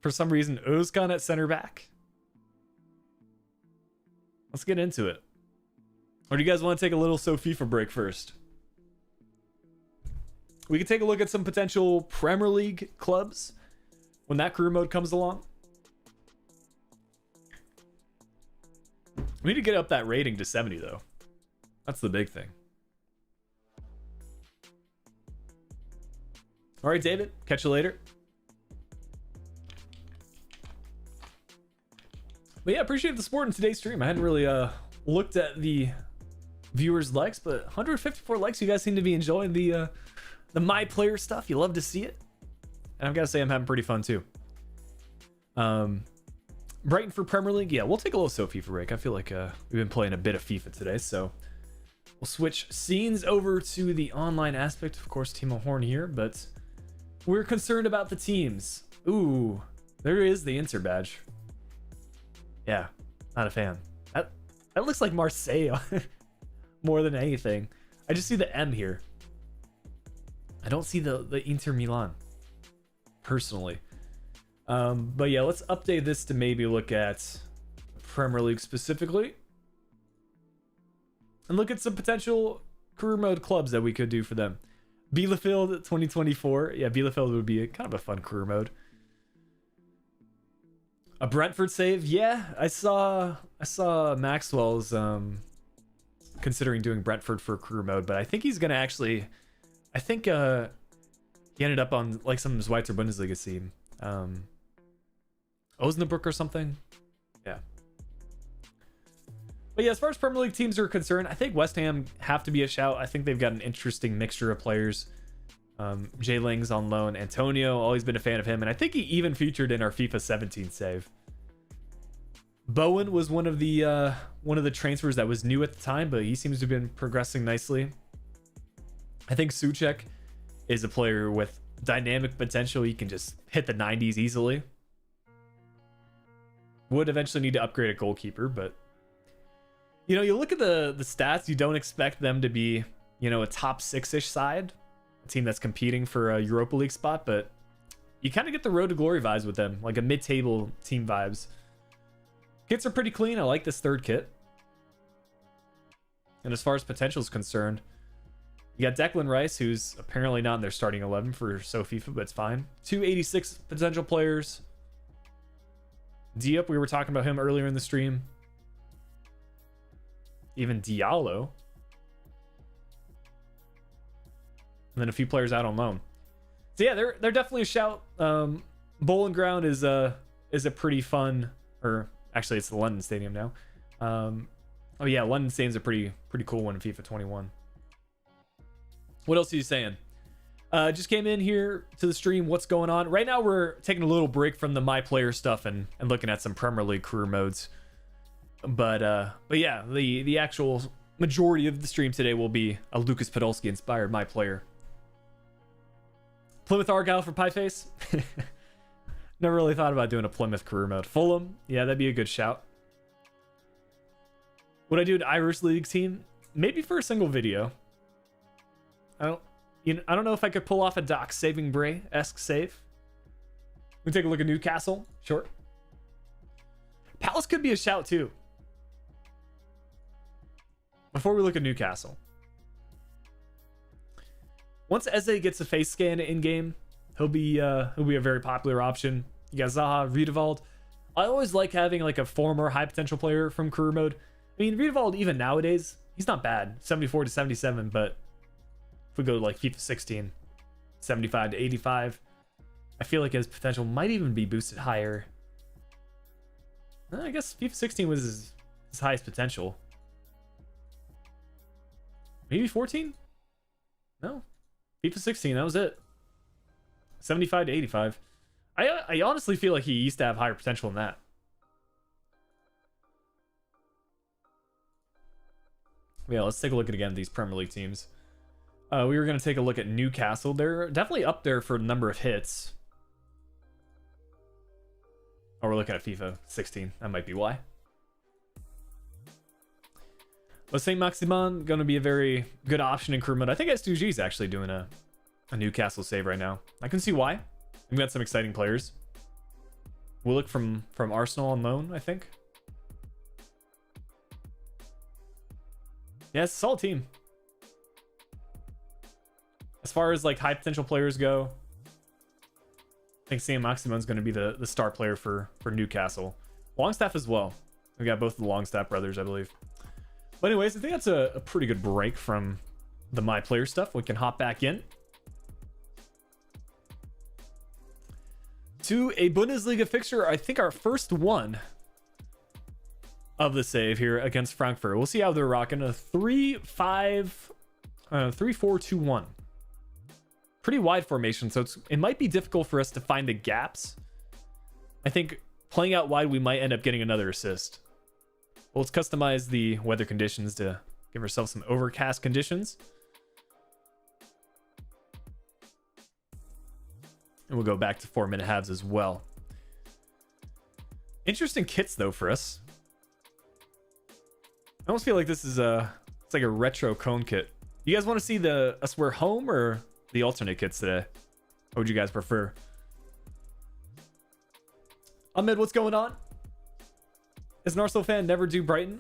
for some reason, Özkan at center back. Let's get into it. Or do you guys want to take a little FIFA break first? We can take a look at some potential Premier League clubs when that career mode comes along. We need to get up that rating to 70, though. That's the big thing. All right, David. Catch you later. But yeah, appreciate the support in today's stream. I hadn't really looked at the viewers' likes, but 154 likes. You guys seem to be enjoying the My Player stuff. You love to see it. And I've got to say I'm having pretty fun too. Brighton for Premier League. Yeah, we'll take a little FIFA break. I feel like we've been playing a bit of FIFA today, so we'll switch scenes over to the online aspect. Of course, Timo Horn here, but we're concerned about the teams. Ooh, there is the Inter badge. Yeah, not a fan. That looks like Marseille more than anything. I just see the M here. I don't see the Inter Milan personally. But yeah, let's update this to maybe look at Premier League specifically and look at some potential career mode clubs that we could do for them. Bielefeld 2024. Yeah, Bielefeld would be kind of a fun career mode. A Brentford save. Yeah, I saw Maxwell's considering doing Brentford for career mode, but I think he's gonna actually. I think he ended up on like some Schweizer Bundesliga team. Osnabrück or something. Yeah. But yeah, as far as Premier League teams are concerned, I think West Ham have to be a shout. I think they've got an interesting mixture of players. Jay Ling's on loan. Antonio, always been a fan of him, and I think he even featured in our FIFA 17 save. Bowen was one of the transfers that was new at the time, but he seems to have been progressing nicely. I think Souček is a player with dynamic potential. He can just hit the 90s easily. Would eventually need to upgrade a goalkeeper, but you know, you look at the stats, you don't expect them to be, you know, a top 6-ish side, a team that's competing for a Europa League spot, but you kind of get the road to glory vibes with them, like a mid-table team vibes. Kits are pretty clean. I like this third kit. And as far as potential is concerned, you got Declan Rice, who's apparently not in their starting 11 for FIFA, but it's fine. 286 potential players. Diop, we were talking about him earlier in the stream. Even Diallo. And then a few players out on loan. So yeah, they're definitely a shout. Bowling Ground is a pretty fun, or actually it's the London Stadium now. Oh yeah, London Stadium's a pretty cool one in FIFA 21. What else are you saying? Just came in here to the stream. What's going on? Right now we're taking a little break from the My Player stuff and looking at some Premier League career modes. But yeah, the actual majority of the stream today will be a Lukas Podolski inspired My Player. Plymouth Argyle for Pieface. Never really thought about doing a Plymouth career mode. Fulham, yeah, that'd be a good shout. Would I do an Irish League team? Maybe for a single video. I don't know if I could pull off a Doc Saving Bray-esque save. We take a look at Newcastle. Sure. Palace could be a shout too. Before we look at Newcastle. Once Eze gets a face scan in game, he'll be a very popular option. You got Zaha, Riedewald. I always like having like a former high potential player from career mode. I mean, Riedewald even nowadays, he's not bad. 74 to 77, but if we go to like FIFA 16, 75 to 85, I feel like his potential might even be boosted higher. I guess FIFA 16 was his highest potential. Maybe 14? No. FIFA 16, that was it. 75 to 85. I honestly feel like he used to have higher potential than that. Yeah, let's take a look at again these Premier League teams. We were going to take a look at Newcastle. They're definitely up there for the number of hits. Oh, we're looking at FIFA 16. That might be why. But Saint Maximin going to be a very good option in career mode. I think S2G is actually doing a Newcastle save right now. I can see why. We've got some exciting players. Willock from Arsenal on loan, I think. Yeah, it's a solid team. As far as like high potential players go, I think Sam Maximon's going to be the star player for Newcastle. Longstaff as well. We got both the Longstaff brothers, I believe. But anyways, I think that's a pretty good break from the My Player stuff. We can hop back in to a Bundesliga fixture. I think our first one of the save here against Frankfurt. We'll see how they're rocking a 3-4-2-1. Pretty wide formation, so it might be difficult for us to find the gaps. I think playing out wide, we might end up getting another assist. Well, let's customize the weather conditions to give ourselves some overcast conditions. And we'll go back to 4-minute halves as well. Interesting kits though for us. I almost feel like this is it's like a retro cone kit. You guys want to see us wear home or the alternate kits today? What would you guys prefer? Ahmed, what's going on? As an Arsenal fan, never do Brighton.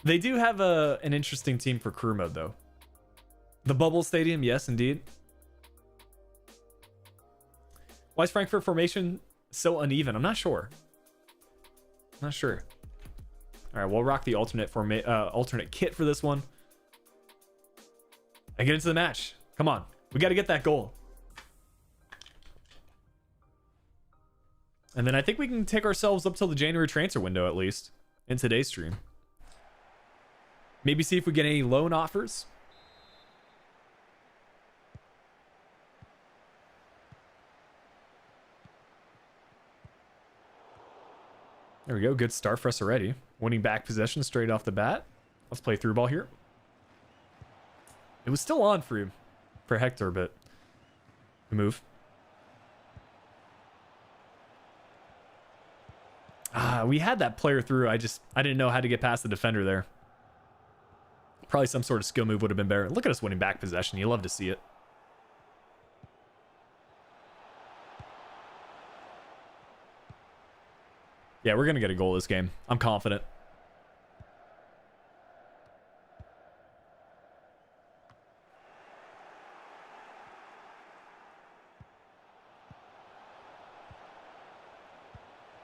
They do have an interesting team for career mode though. The Bubble Stadium, yes indeed. Why is Frankfurt formation so uneven? I'm not sure. All right, we'll rock the alternate kit for this one. And get into the match. Come on, we got to get that goal. And then I think we can take ourselves up till the January transfer window at least in today's stream. Maybe see if we get any loan offers. There we go. Good start for us already. Winning back possession straight off the bat. Let's play through ball here. It was still on for Hector, but we move. We had that player through. I didn't know how to get past the defender there. Probably some sort of skill move would have been better. Look at us winning back possession. You love to see it. Yeah, we're going to get a goal this game. I'm confident.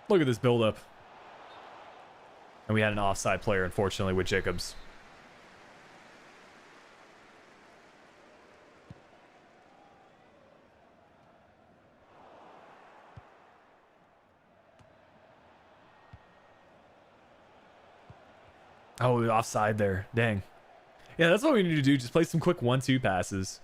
Look at this build-up. And we had an offside player, unfortunately, with Jacobs. Oh, offside there. Dang. Yeah, that's what we need to do. Just play some quick 1-2 passes.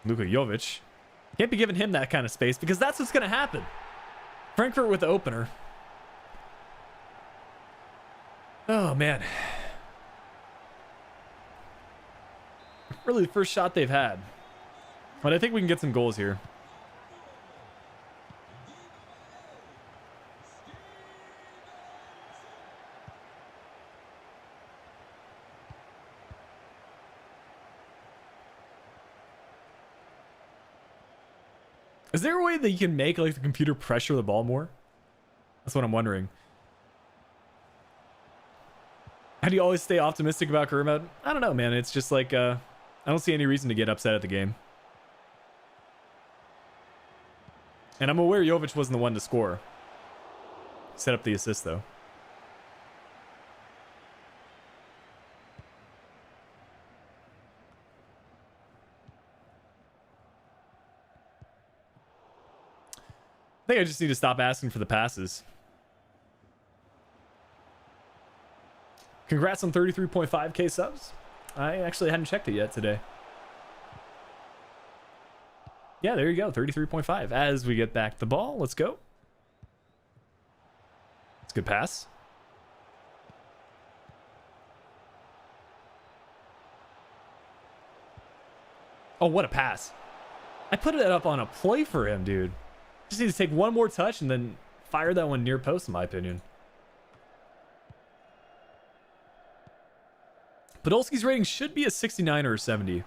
Luka Jovic. Can't be giving him that kind of space because that's what's going to happen. Frankfurt with the opener. Oh, man. Really the first shot they've had. But I think we can get some goals here. Is there a way that you can make like the computer pressure the ball more? That's what I'm wondering. How do you always stay optimistic about career mode? I don't know, man. It's just like I don't see any reason to get upset at the game. And I'm aware Jovic wasn't the one to score. Set up the assist though. I think I just need to stop asking for the passes. Congrats on 33.5k subs. I actually hadn't checked it yet today. Yeah, there you go. 33.5. As we get back the ball, let's go. It's a good pass. Oh, what a pass. I put it up on a play for him, dude. Just need to take one more touch and then fire that one near post, in my opinion. Podolski's rating should be a 69 or a 70.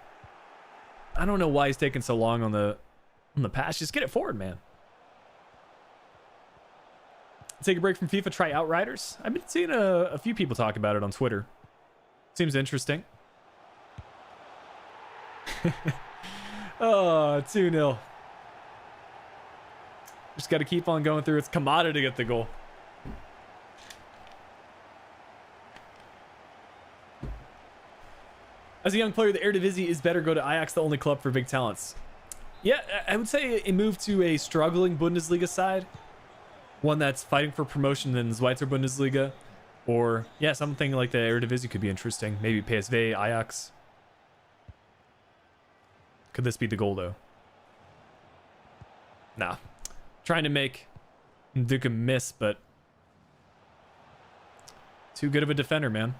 I don't know why he's taking so long on the pass. Just get it forward, man. Take a break from FIFA, try Outriders. I've been seeing a few people talk about it on Twitter. Seems interesting. Oh, 2-0. Just got to keep on going through. It's Kamada to get the goal. As a young player, the Eredivisie is better. Go to Ajax, the only club for big talents. Yeah, I would say a move to a struggling Bundesliga side. One that's fighting for promotion in the Schweizer Bundesliga. Or, yeah, something like the Eredivisie could be interesting. Maybe PSV, Ajax. Could this be the goal, though? Nah. Trying to make Duke miss, but too good of a defender, man.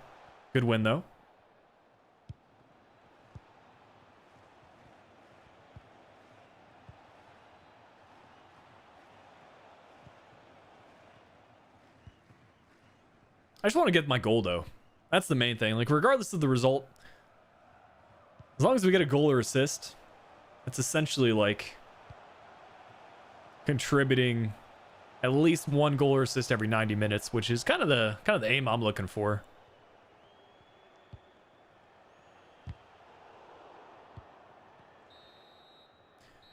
Good win, though. I just want to get my goal, though. That's the main thing. Like, regardless of the result, as long as we get a goal or assist, it's essentially like contributing at least one goal or assist every 90 minutes, which is kind of the aim I'm looking for.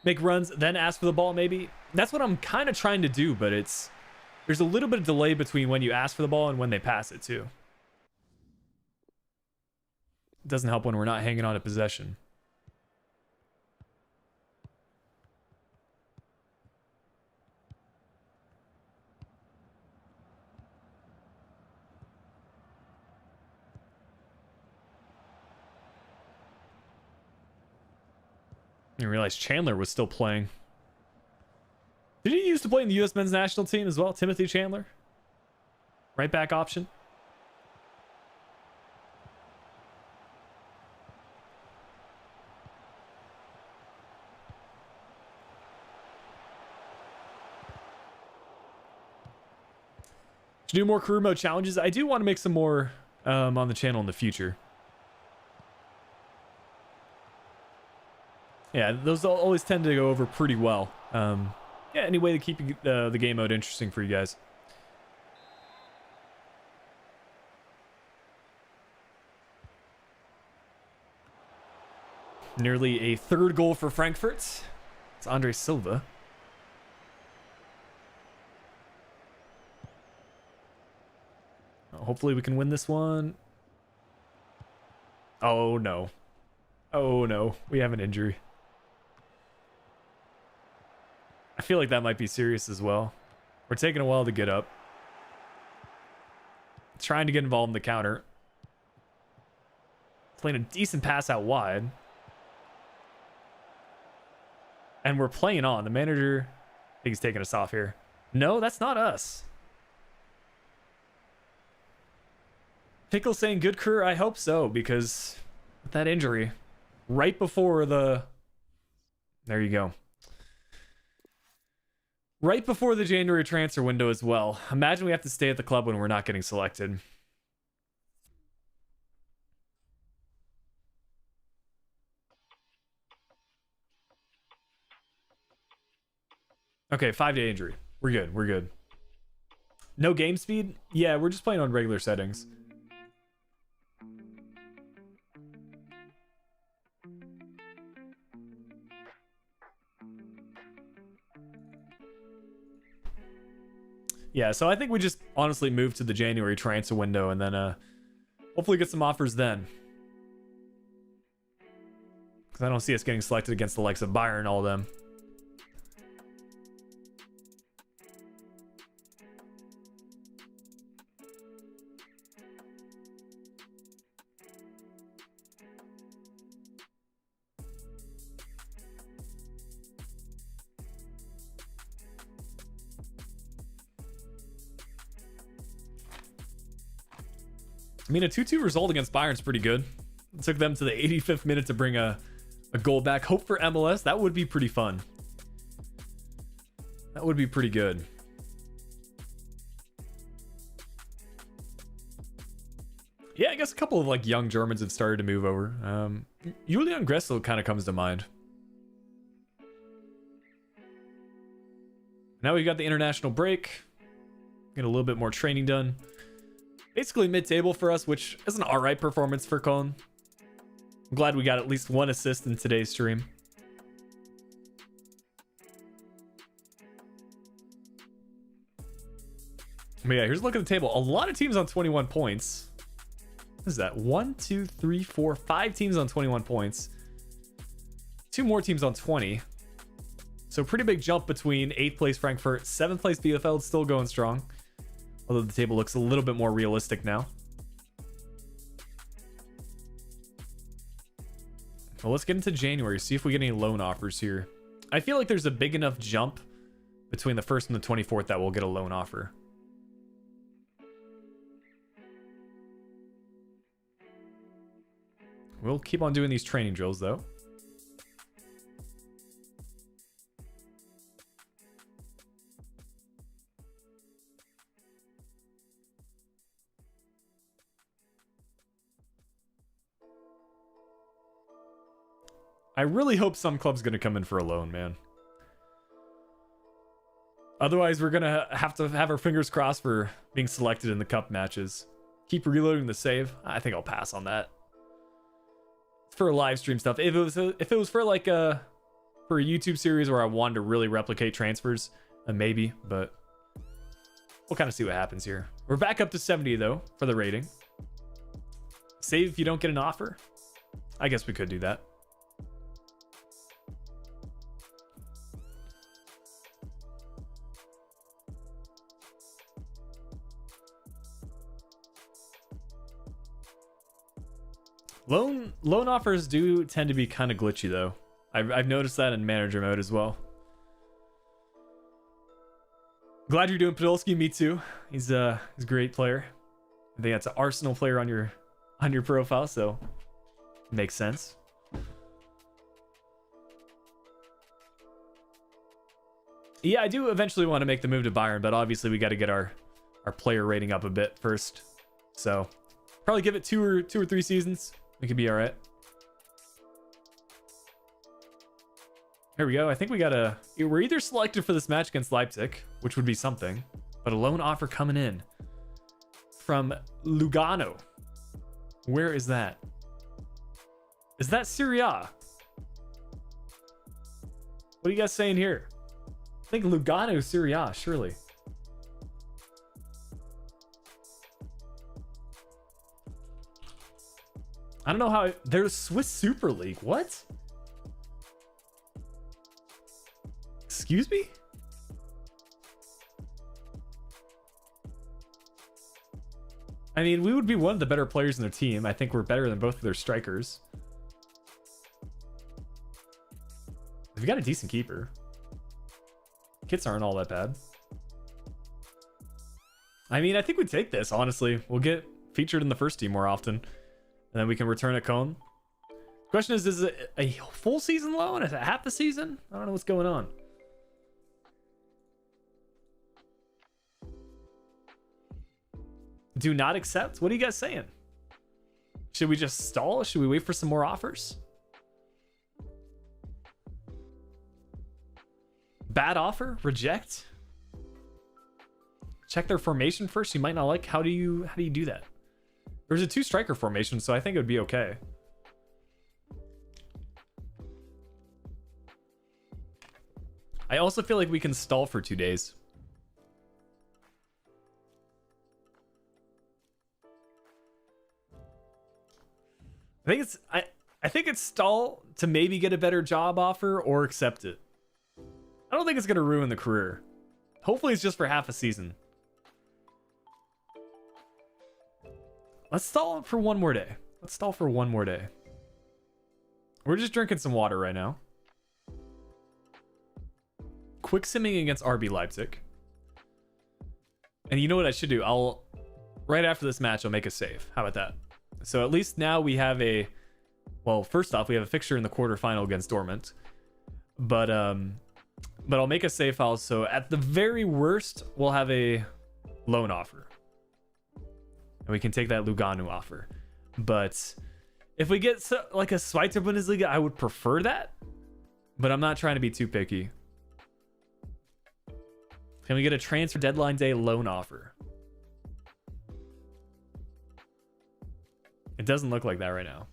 Make runs, then ask for the ball, maybe. That's what I'm kind of trying to do, but there's a little bit of delay between when you ask for the ball and when they pass it, too. It doesn't help when we're not hanging on to possession. I didn't realize Chandler was still playing. Did he used to play in the U.S. men's national team as well? Timothy Chandler? Right back option? To do more career mode challenges, I do want to make some more on the channel in the future. Yeah, those always tend to go over pretty well. Yeah, any way to keep the game mode interesting for you guys. Nearly a third goal for Frankfurt. It's Andre Silva. Hopefully we can win this one. Oh no. Oh no, we have an injury. I feel like that might be serious as well. We're taking a while to get up. Trying to get involved in the counter. Playing a decent pass out wide. And we're playing on. The manager, I think he's taking us off here. No, that's not us. Pickle saying good career. I hope so, because with that injury right before the... There you go. Right before the January transfer window as well. Imagine we have to stay at the club when we're not getting selected. Okay, 5-day injury. We're good. We're good. No game speed? Yeah, we're just playing on regular settings. Yeah, so I think we just honestly move to the January transfer window and then hopefully get some offers then. Because I don't see us getting selected against the likes of Bayern and all of them. I mean, a 2-2 result against Bayern's pretty good. It took them to the 85th minute to bring a goal back. Hope for MLS. That would be pretty fun. That would be pretty good. Yeah, I guess a couple of like young Germans have started to move over. Julian Gressel kind of comes to mind. Now we got the international break. Get a little bit more training done. Basically mid-table for us, which is an alright performance for Cologne. I'm glad we got at least one assist in today's stream. But yeah, here's a look at the table. A lot of teams on 21 points. What is that? 1, 2, 3, 4, 5 teams on 21 points. 2 more teams on 20. So pretty big jump between 8th place Frankfurt, 7th place Bielefeld, still going strong. Although the table looks a little bit more realistic now. Well, let's get into January, see if we get any loan offers here. I feel like there's a big enough jump between the 1st and the 24th that we'll get a loan offer. We'll keep on doing these training drills, though. I really hope some club's going to come in for a loan, man. Otherwise, we're going to have our fingers crossed for being selected in the cup matches. Keep reloading the save. I think I'll pass on that. For live stream stuff. If it was for like for a YouTube series where I wanted to really replicate transfers, then maybe, but we'll kind of see what happens here. We're back up to 70 though for the rating. Save if you don't get an offer. I guess we could do that. Loan offers do tend to be kind of glitchy though. I've noticed that in manager mode as well. Glad you're doing Podolski. Me too. He's a great player. I think that's an Arsenal player on your profile, so makes sense. Yeah, I do eventually want to make the move to Bayern, but obviously we got to get our our player rating up a bit first. So probably give it two or three seasons. We could be all right. Here we go. I think we're either selected for this match against Leipzig, which would be something, but a loan offer coming in from Lugano. Where is that? Is that Serie A? What are you guys saying here? I think Lugano Serie A, surely. I don't know how. There's Swiss Super League. What? Excuse me? I mean, we would be one of the better players in their team. I think we're better than both of their strikers. We've got a decent keeper. Kits aren't all that bad. I mean, I think we'd take this, honestly. We'll get featured in the first team more often. And then we can return a cone. Question is it a full season loan? Is it half the season? I don't know what's going on. Do not accept? What are you guys saying? Should we just stall? Should we wait for some more offers? Bad offer? Reject? Check their formation first. You might not like. How do you do that? There's a 2-striker formation, so I think it would be okay. I also feel like we can stall for 2 days. I think it's stall to maybe get a better job offer or accept it. I don't think it's gonna ruin the career. Hopefully it's just for half a season. Let's stall for one more day. Let's stall for one more day. We're just drinking some water right now. Quick simming against RB Leipzig. And you know what I should do? Right after this match, I'll make a save. How about that? So at least now we have well, first off, we have a fixture in the quarterfinal against Dortmund. But I'll make a save file, so at the very worst, we'll have a loan offer. And we can take that Lugano offer. But if we get like a Schweizer Bundesliga, I would prefer that. But I'm not trying to be too picky. Can we get a transfer deadline day loan offer? It doesn't look like that right now.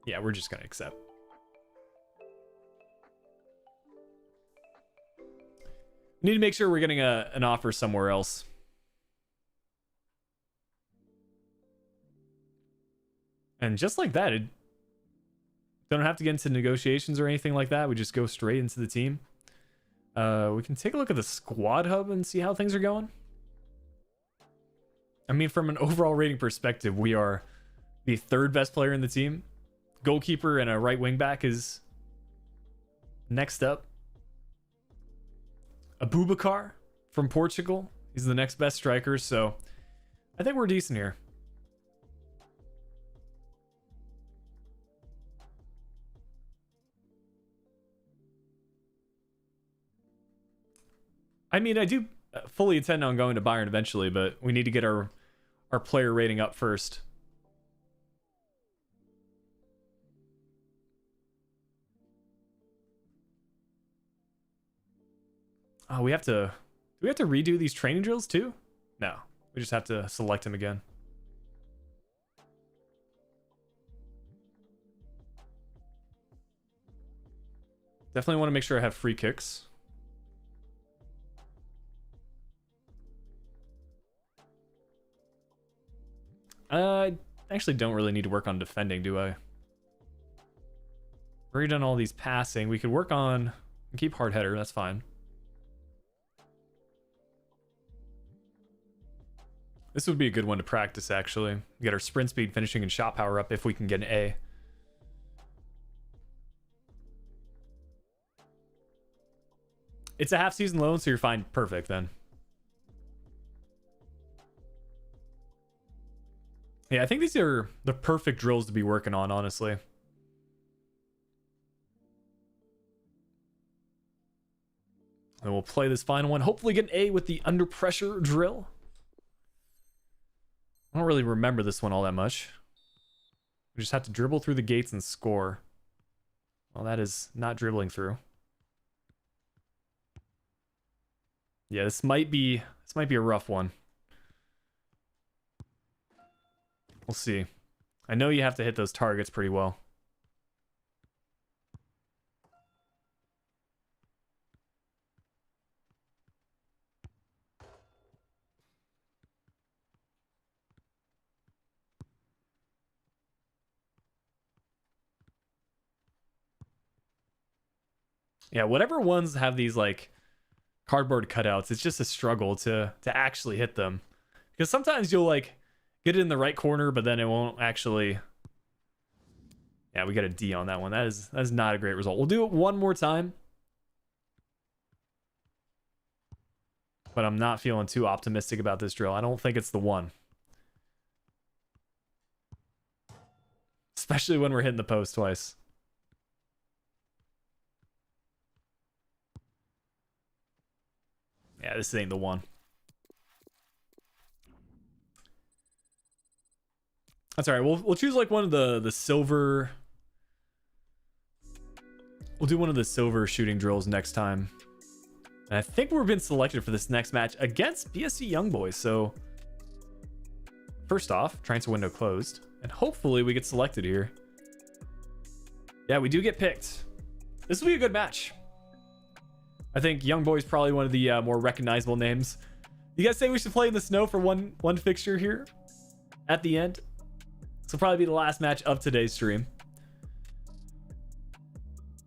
Yeah, we're just going to accept. We need to make sure we're getting an offer somewhere else. And just like that, don't have to get into negotiations or anything like that. We just go straight into the team. We can take a look at the squad hub and see how things are going. I mean, from an overall rating perspective, we are the 3rd best player in the team. Goalkeeper and a right wing back is next up. Abubakar from Portugal. He's the next best striker, so I think we're decent here. I mean, I do fully intend on going to Bayern eventually, but we need to get our player rating up first. Oh, do we have to redo these training drills too? No, we just have to select him again. Definitely want to make sure I have free kicks. I actually don't really need to work on defending, do I? We've already done all these passing. We could work on keep hard header, that's fine. This would be a good one to practice, actually. Get our sprint speed, finishing, and shot power up if we can get an A. It's a half-season loan, so you're fine. Perfect, then. Yeah, I think these are the perfect drills to be working on, honestly. And we'll play this final one. Hopefully get an A with the under pressure drill. I don't really remember this one all that much. We just have to dribble through the gates and score. Well, that is not dribbling through. Yeah, this might be a rough one. We'll see. I know you have to hit those targets pretty well. Yeah, whatever ones have these like cardboard cutouts, it's just a struggle to actually hit them. Because sometimes you'll like get it in the right corner, but then it won't actually. Yeah, we got a D on that one. That is not a great result. We'll do it one more time. But I'm not feeling too optimistic about this drill. I don't think it's the one. Especially when we're hitting the post twice. Yeah, this ain't the one. That's all right. We'll choose like one of the silver. We'll do one of the silver shooting drills next time. And I think we've been selected for this next match against BSC Young Boys. So first off, transfer window closed, and hopefully we get selected here. Yeah, we do get picked. This will be a good match. I think Young Boys probably one of the more recognizable names. You guys say we should play in the snow for one fixture here at the end. This will probably be the last match of today's stream.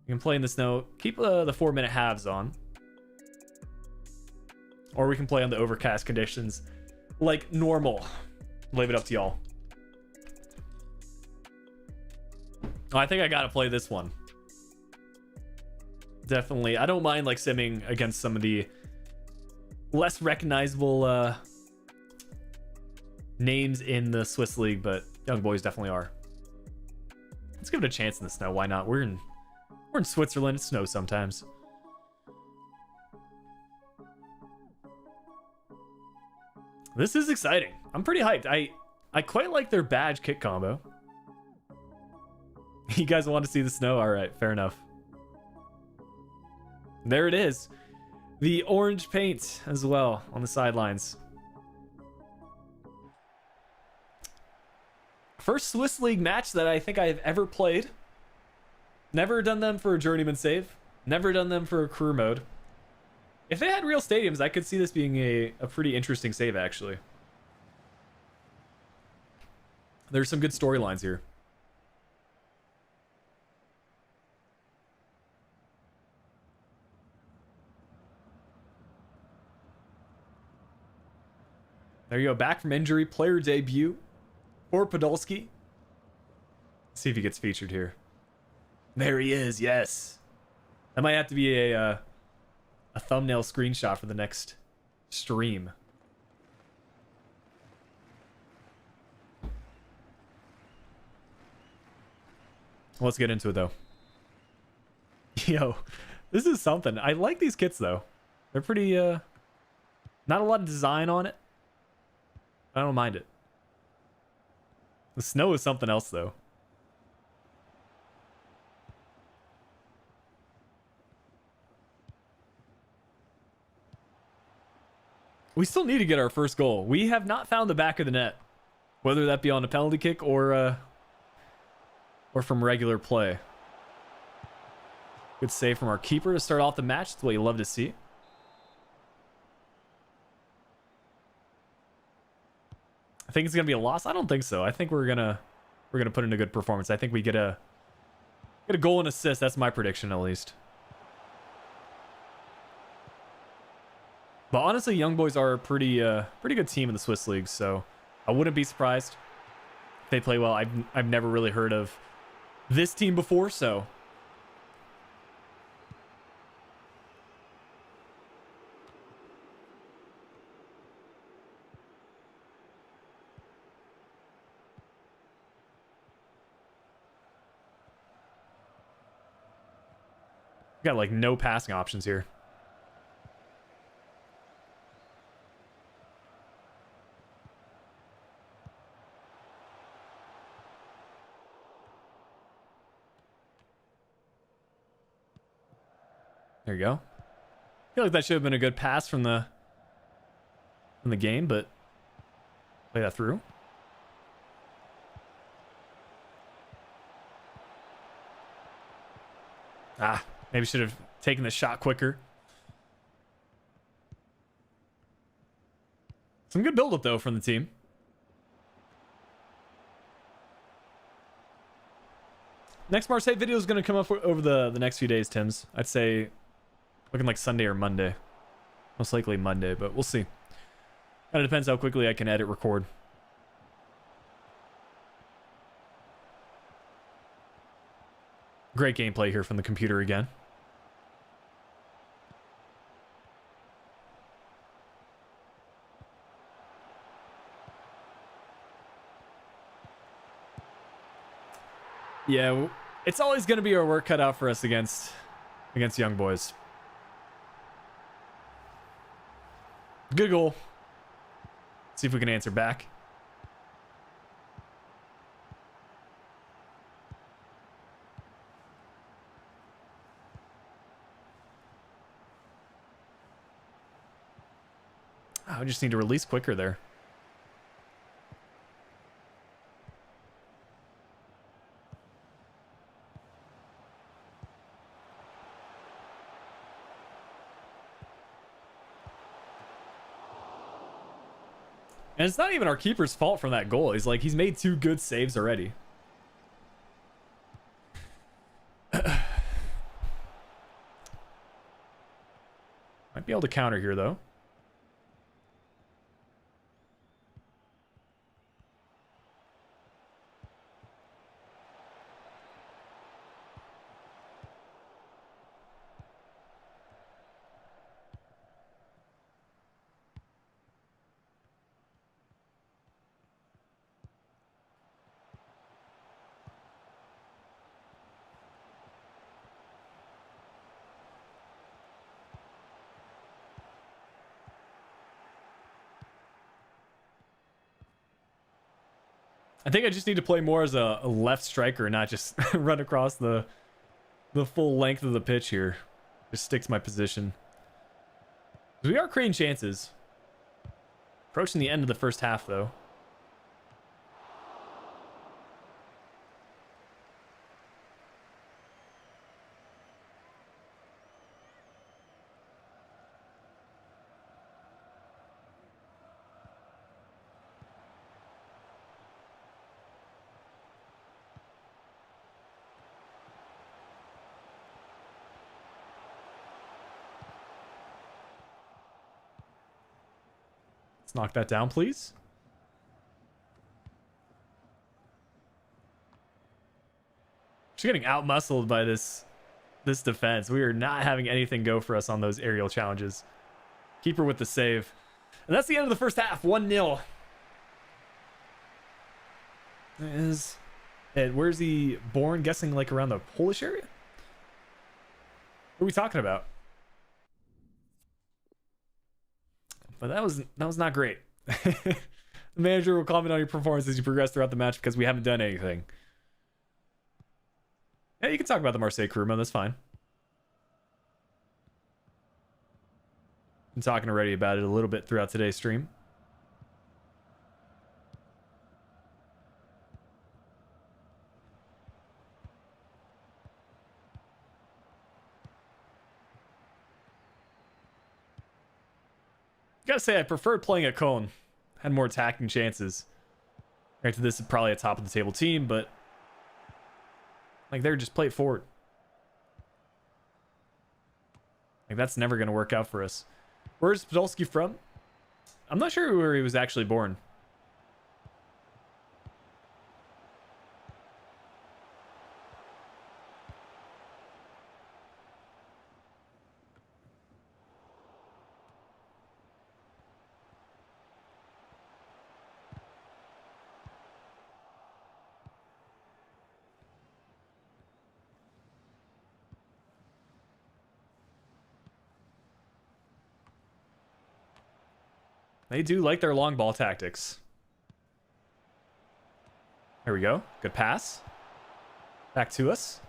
We can play in the snow. Keep the 4-minute halves on. Or we can play on the overcast conditions like normal. Leave it up to y'all. Oh, I think I gotta play this one. Definitely. I don't mind like simming against some of the less recognizable names in the Swiss League, but Young Boys definitely are. Let's give it a chance in the snow. Why not? We're in Switzerland. It snows sometimes. This is exciting. I'm pretty hyped. I quite like their badge kick combo. You guys want to see the snow? All right, fair enough. There it is. The orange paint as well on the sidelines. First Swiss League match that I think I've ever played. Never done them for a journeyman save. Never done them for a career mode. If they had real stadiums, I could see this being a pretty interesting save, actually. There's some good storylines here. There you go, back from injury, player debut for Podolski. Let's see if he gets featured here. There he is, yes. That might have to be a thumbnail screenshot for the next stream. Let's get into it though. Yo, this is something. I like these kits though. They're pretty not a lot of design on it. I don't mind it. The snow is something else though. We still need to get our first goal. We have not found the back of the net, whether that be on a penalty kick or from regular play. Good save from our keeper to start off the match. That's what you love to see. I think it's gonna be a loss. I don't think so. I think we're gonna put in a good performance. I think we get a goal and assist. That's my prediction, at least. But honestly, Young Boys are a pretty good team in the Swiss League, so I wouldn't be surprised if they play well. I've never really heard of this team before, so got like no passing options here. There you go. I feel like that should have been a good pass from the game, but play that through. Ah, maybe should have taken the shot quicker. Some good build-up, though, from the team. Next Marseille video is going to come up over the next few days, Tims. I'd say looking like Sunday or Monday. Most likely Monday, but we'll see. Kind of depends how quickly I can edit, record. Great gameplay here from the computer again. Yeah, it's always going to be our work cut out for us against young boys. Good goal. See if we can answer back. Oh, I just need to release quicker there. And it's not even our keeper's fault from that goal. He's made 2 good saves already. Might be able to counter here, though. I think I just need to play more as a left striker, not just run across the full length of the pitch here. Just stick to my position. We are creating chances. Approaching the end of the first half, though. Let's knock that down, please. Just getting out-muscled by this defense. We are not having anything go for us on those aerial challenges. Keeper with the save. And that's the end of the first half. 1-0. Where's he born? Guessing like around the Polish area? What are we talking about? But that was not great. The manager will comment on your performance as you progress throughout the match because we haven't done anything. Yeah, you can talk about the Marseille crew, man. That's fine. Been talking already about it a little bit throughout today's stream. Gotta say, I preferred playing a cone. Had more attacking chances. Granted, this is probably a top of the table team, but like they're just play it forward. Like that's never gonna work out for us. Where's Podolski from? I'm not sure where he was actually born. They do like their long ball tactics. There we go. Good pass. Back to us.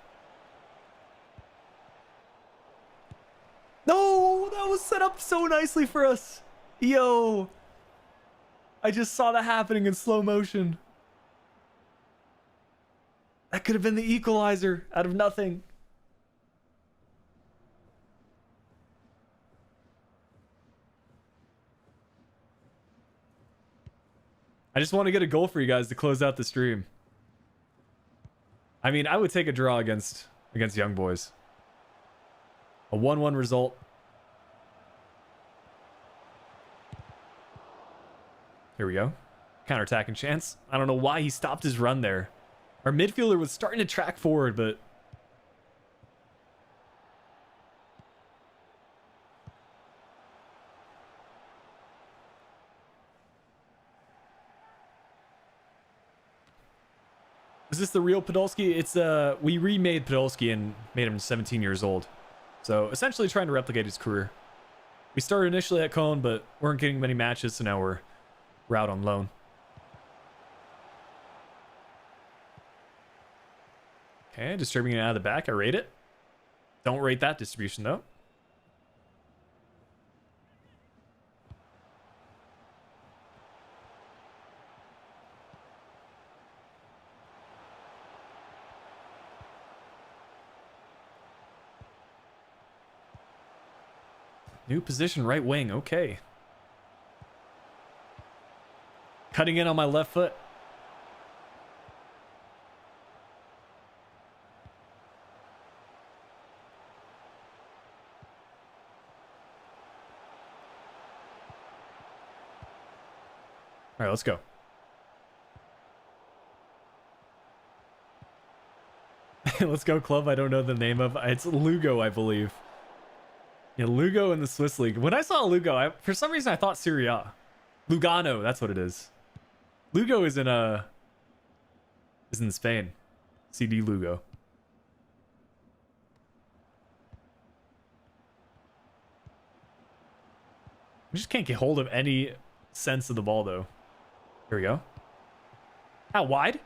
that was set up so nicely for us. Yo, I just saw that happening in slow motion. That could have been the equalizer out of nothing. I just want to get a goal for you guys to close out the stream. I mean, I would take a draw against Young Boys. A 1-1 result. Here we go. Counter-attacking chance. I don't know why he stopped his run there. Our midfielder was starting to track forward, but... Is this the real Podolski? It's we remade Podolski and made him 17 years old. So essentially trying to replicate his career. We started initially at Cone, but weren't getting many matches, so now we're out on loan. Okay, distributing it out of the back. I rate it. Don't rate that distribution though. New position, right wing. Okay. Cutting in on my left foot. All right, let's go. Let's go, club. I don't know the name of. It's Lugo, I believe. Yeah, Lugo in the Swiss league. When I saw Lugo, for some reason I thought Serie A. Lugano, that's what it is. Lugo is in Spain. CD Lugo. I just can't get hold of any sense of the ball though. Here we go. How wide?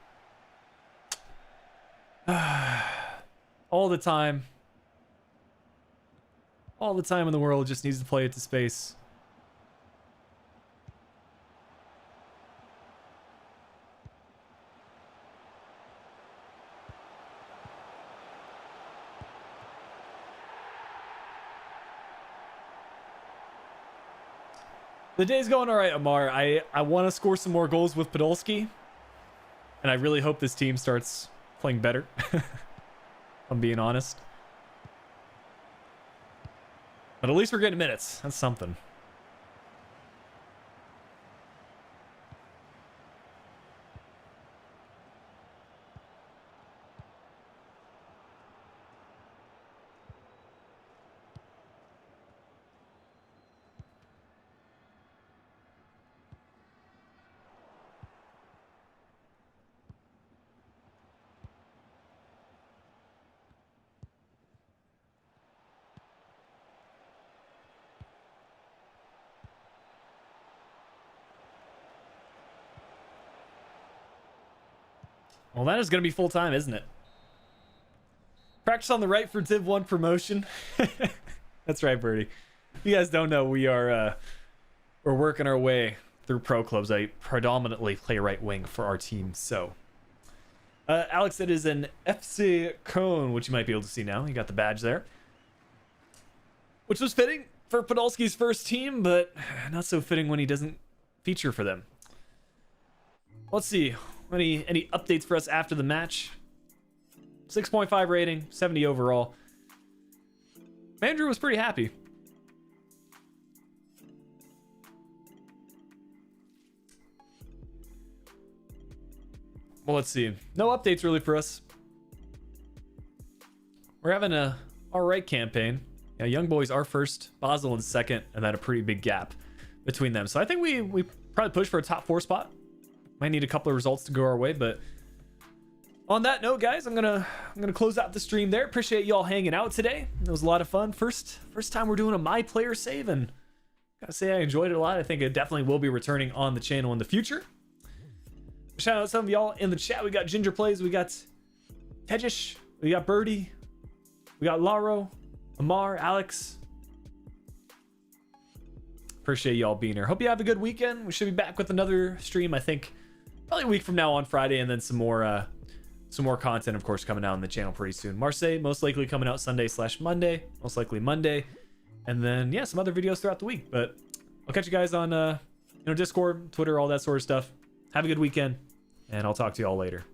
All the time. All the time in the world, just needs to play it to space. The day's going all right, Amar. I want to score some more goals with Podolski. And I really hope this team starts playing better. I'm being honest. But at least we're getting minutes. That's something. Well, that is going to be full time, isn't it? Practice on the right for Div 1 promotion. That's right, Birdie. If you guys don't know, we're working our way through pro clubs. I predominantly play right wing for our team. So, Alex, it is an FC Cone, which you might be able to see now. You got the badge there, which was fitting for Podolski's first team, but not so fitting when he doesn't feature for them. Let's see. Any updates for us after the match? 6.5 rating, 70 overall. Andrew was pretty happy. Well, let's see. No updates really for us. We're having a alright campaign. Yeah, Young Boys are first, Basel in second, and then a pretty big gap between them. So I think we probably push for a top 4 spot. Might need a couple of results to go our way, but on that note, guys, I'm gonna close out the stream there. Appreciate you all hanging out today. It was a lot of fun. First time we're doing a my player save, and gotta say I enjoyed it a lot. I think it definitely will be returning on the channel in the future. Shout out to some of y'all in the chat. We got Ginger Plays, we got Tejish, we got Birdie, we got Laro, Amar, Alex, Appreciate y'all being here. Hope you have a good weekend. We should be back with another stream, I think, probably a week from now on Friday, and then some more content, of course, coming out on the channel pretty soon. Marseille most likely coming out Sunday/Monday, most likely Monday, and then yeah, some other videos throughout the week. But I'll catch you guys on Discord, Twitter, all that sort of stuff. Have a good weekend, and I'll talk to you all later.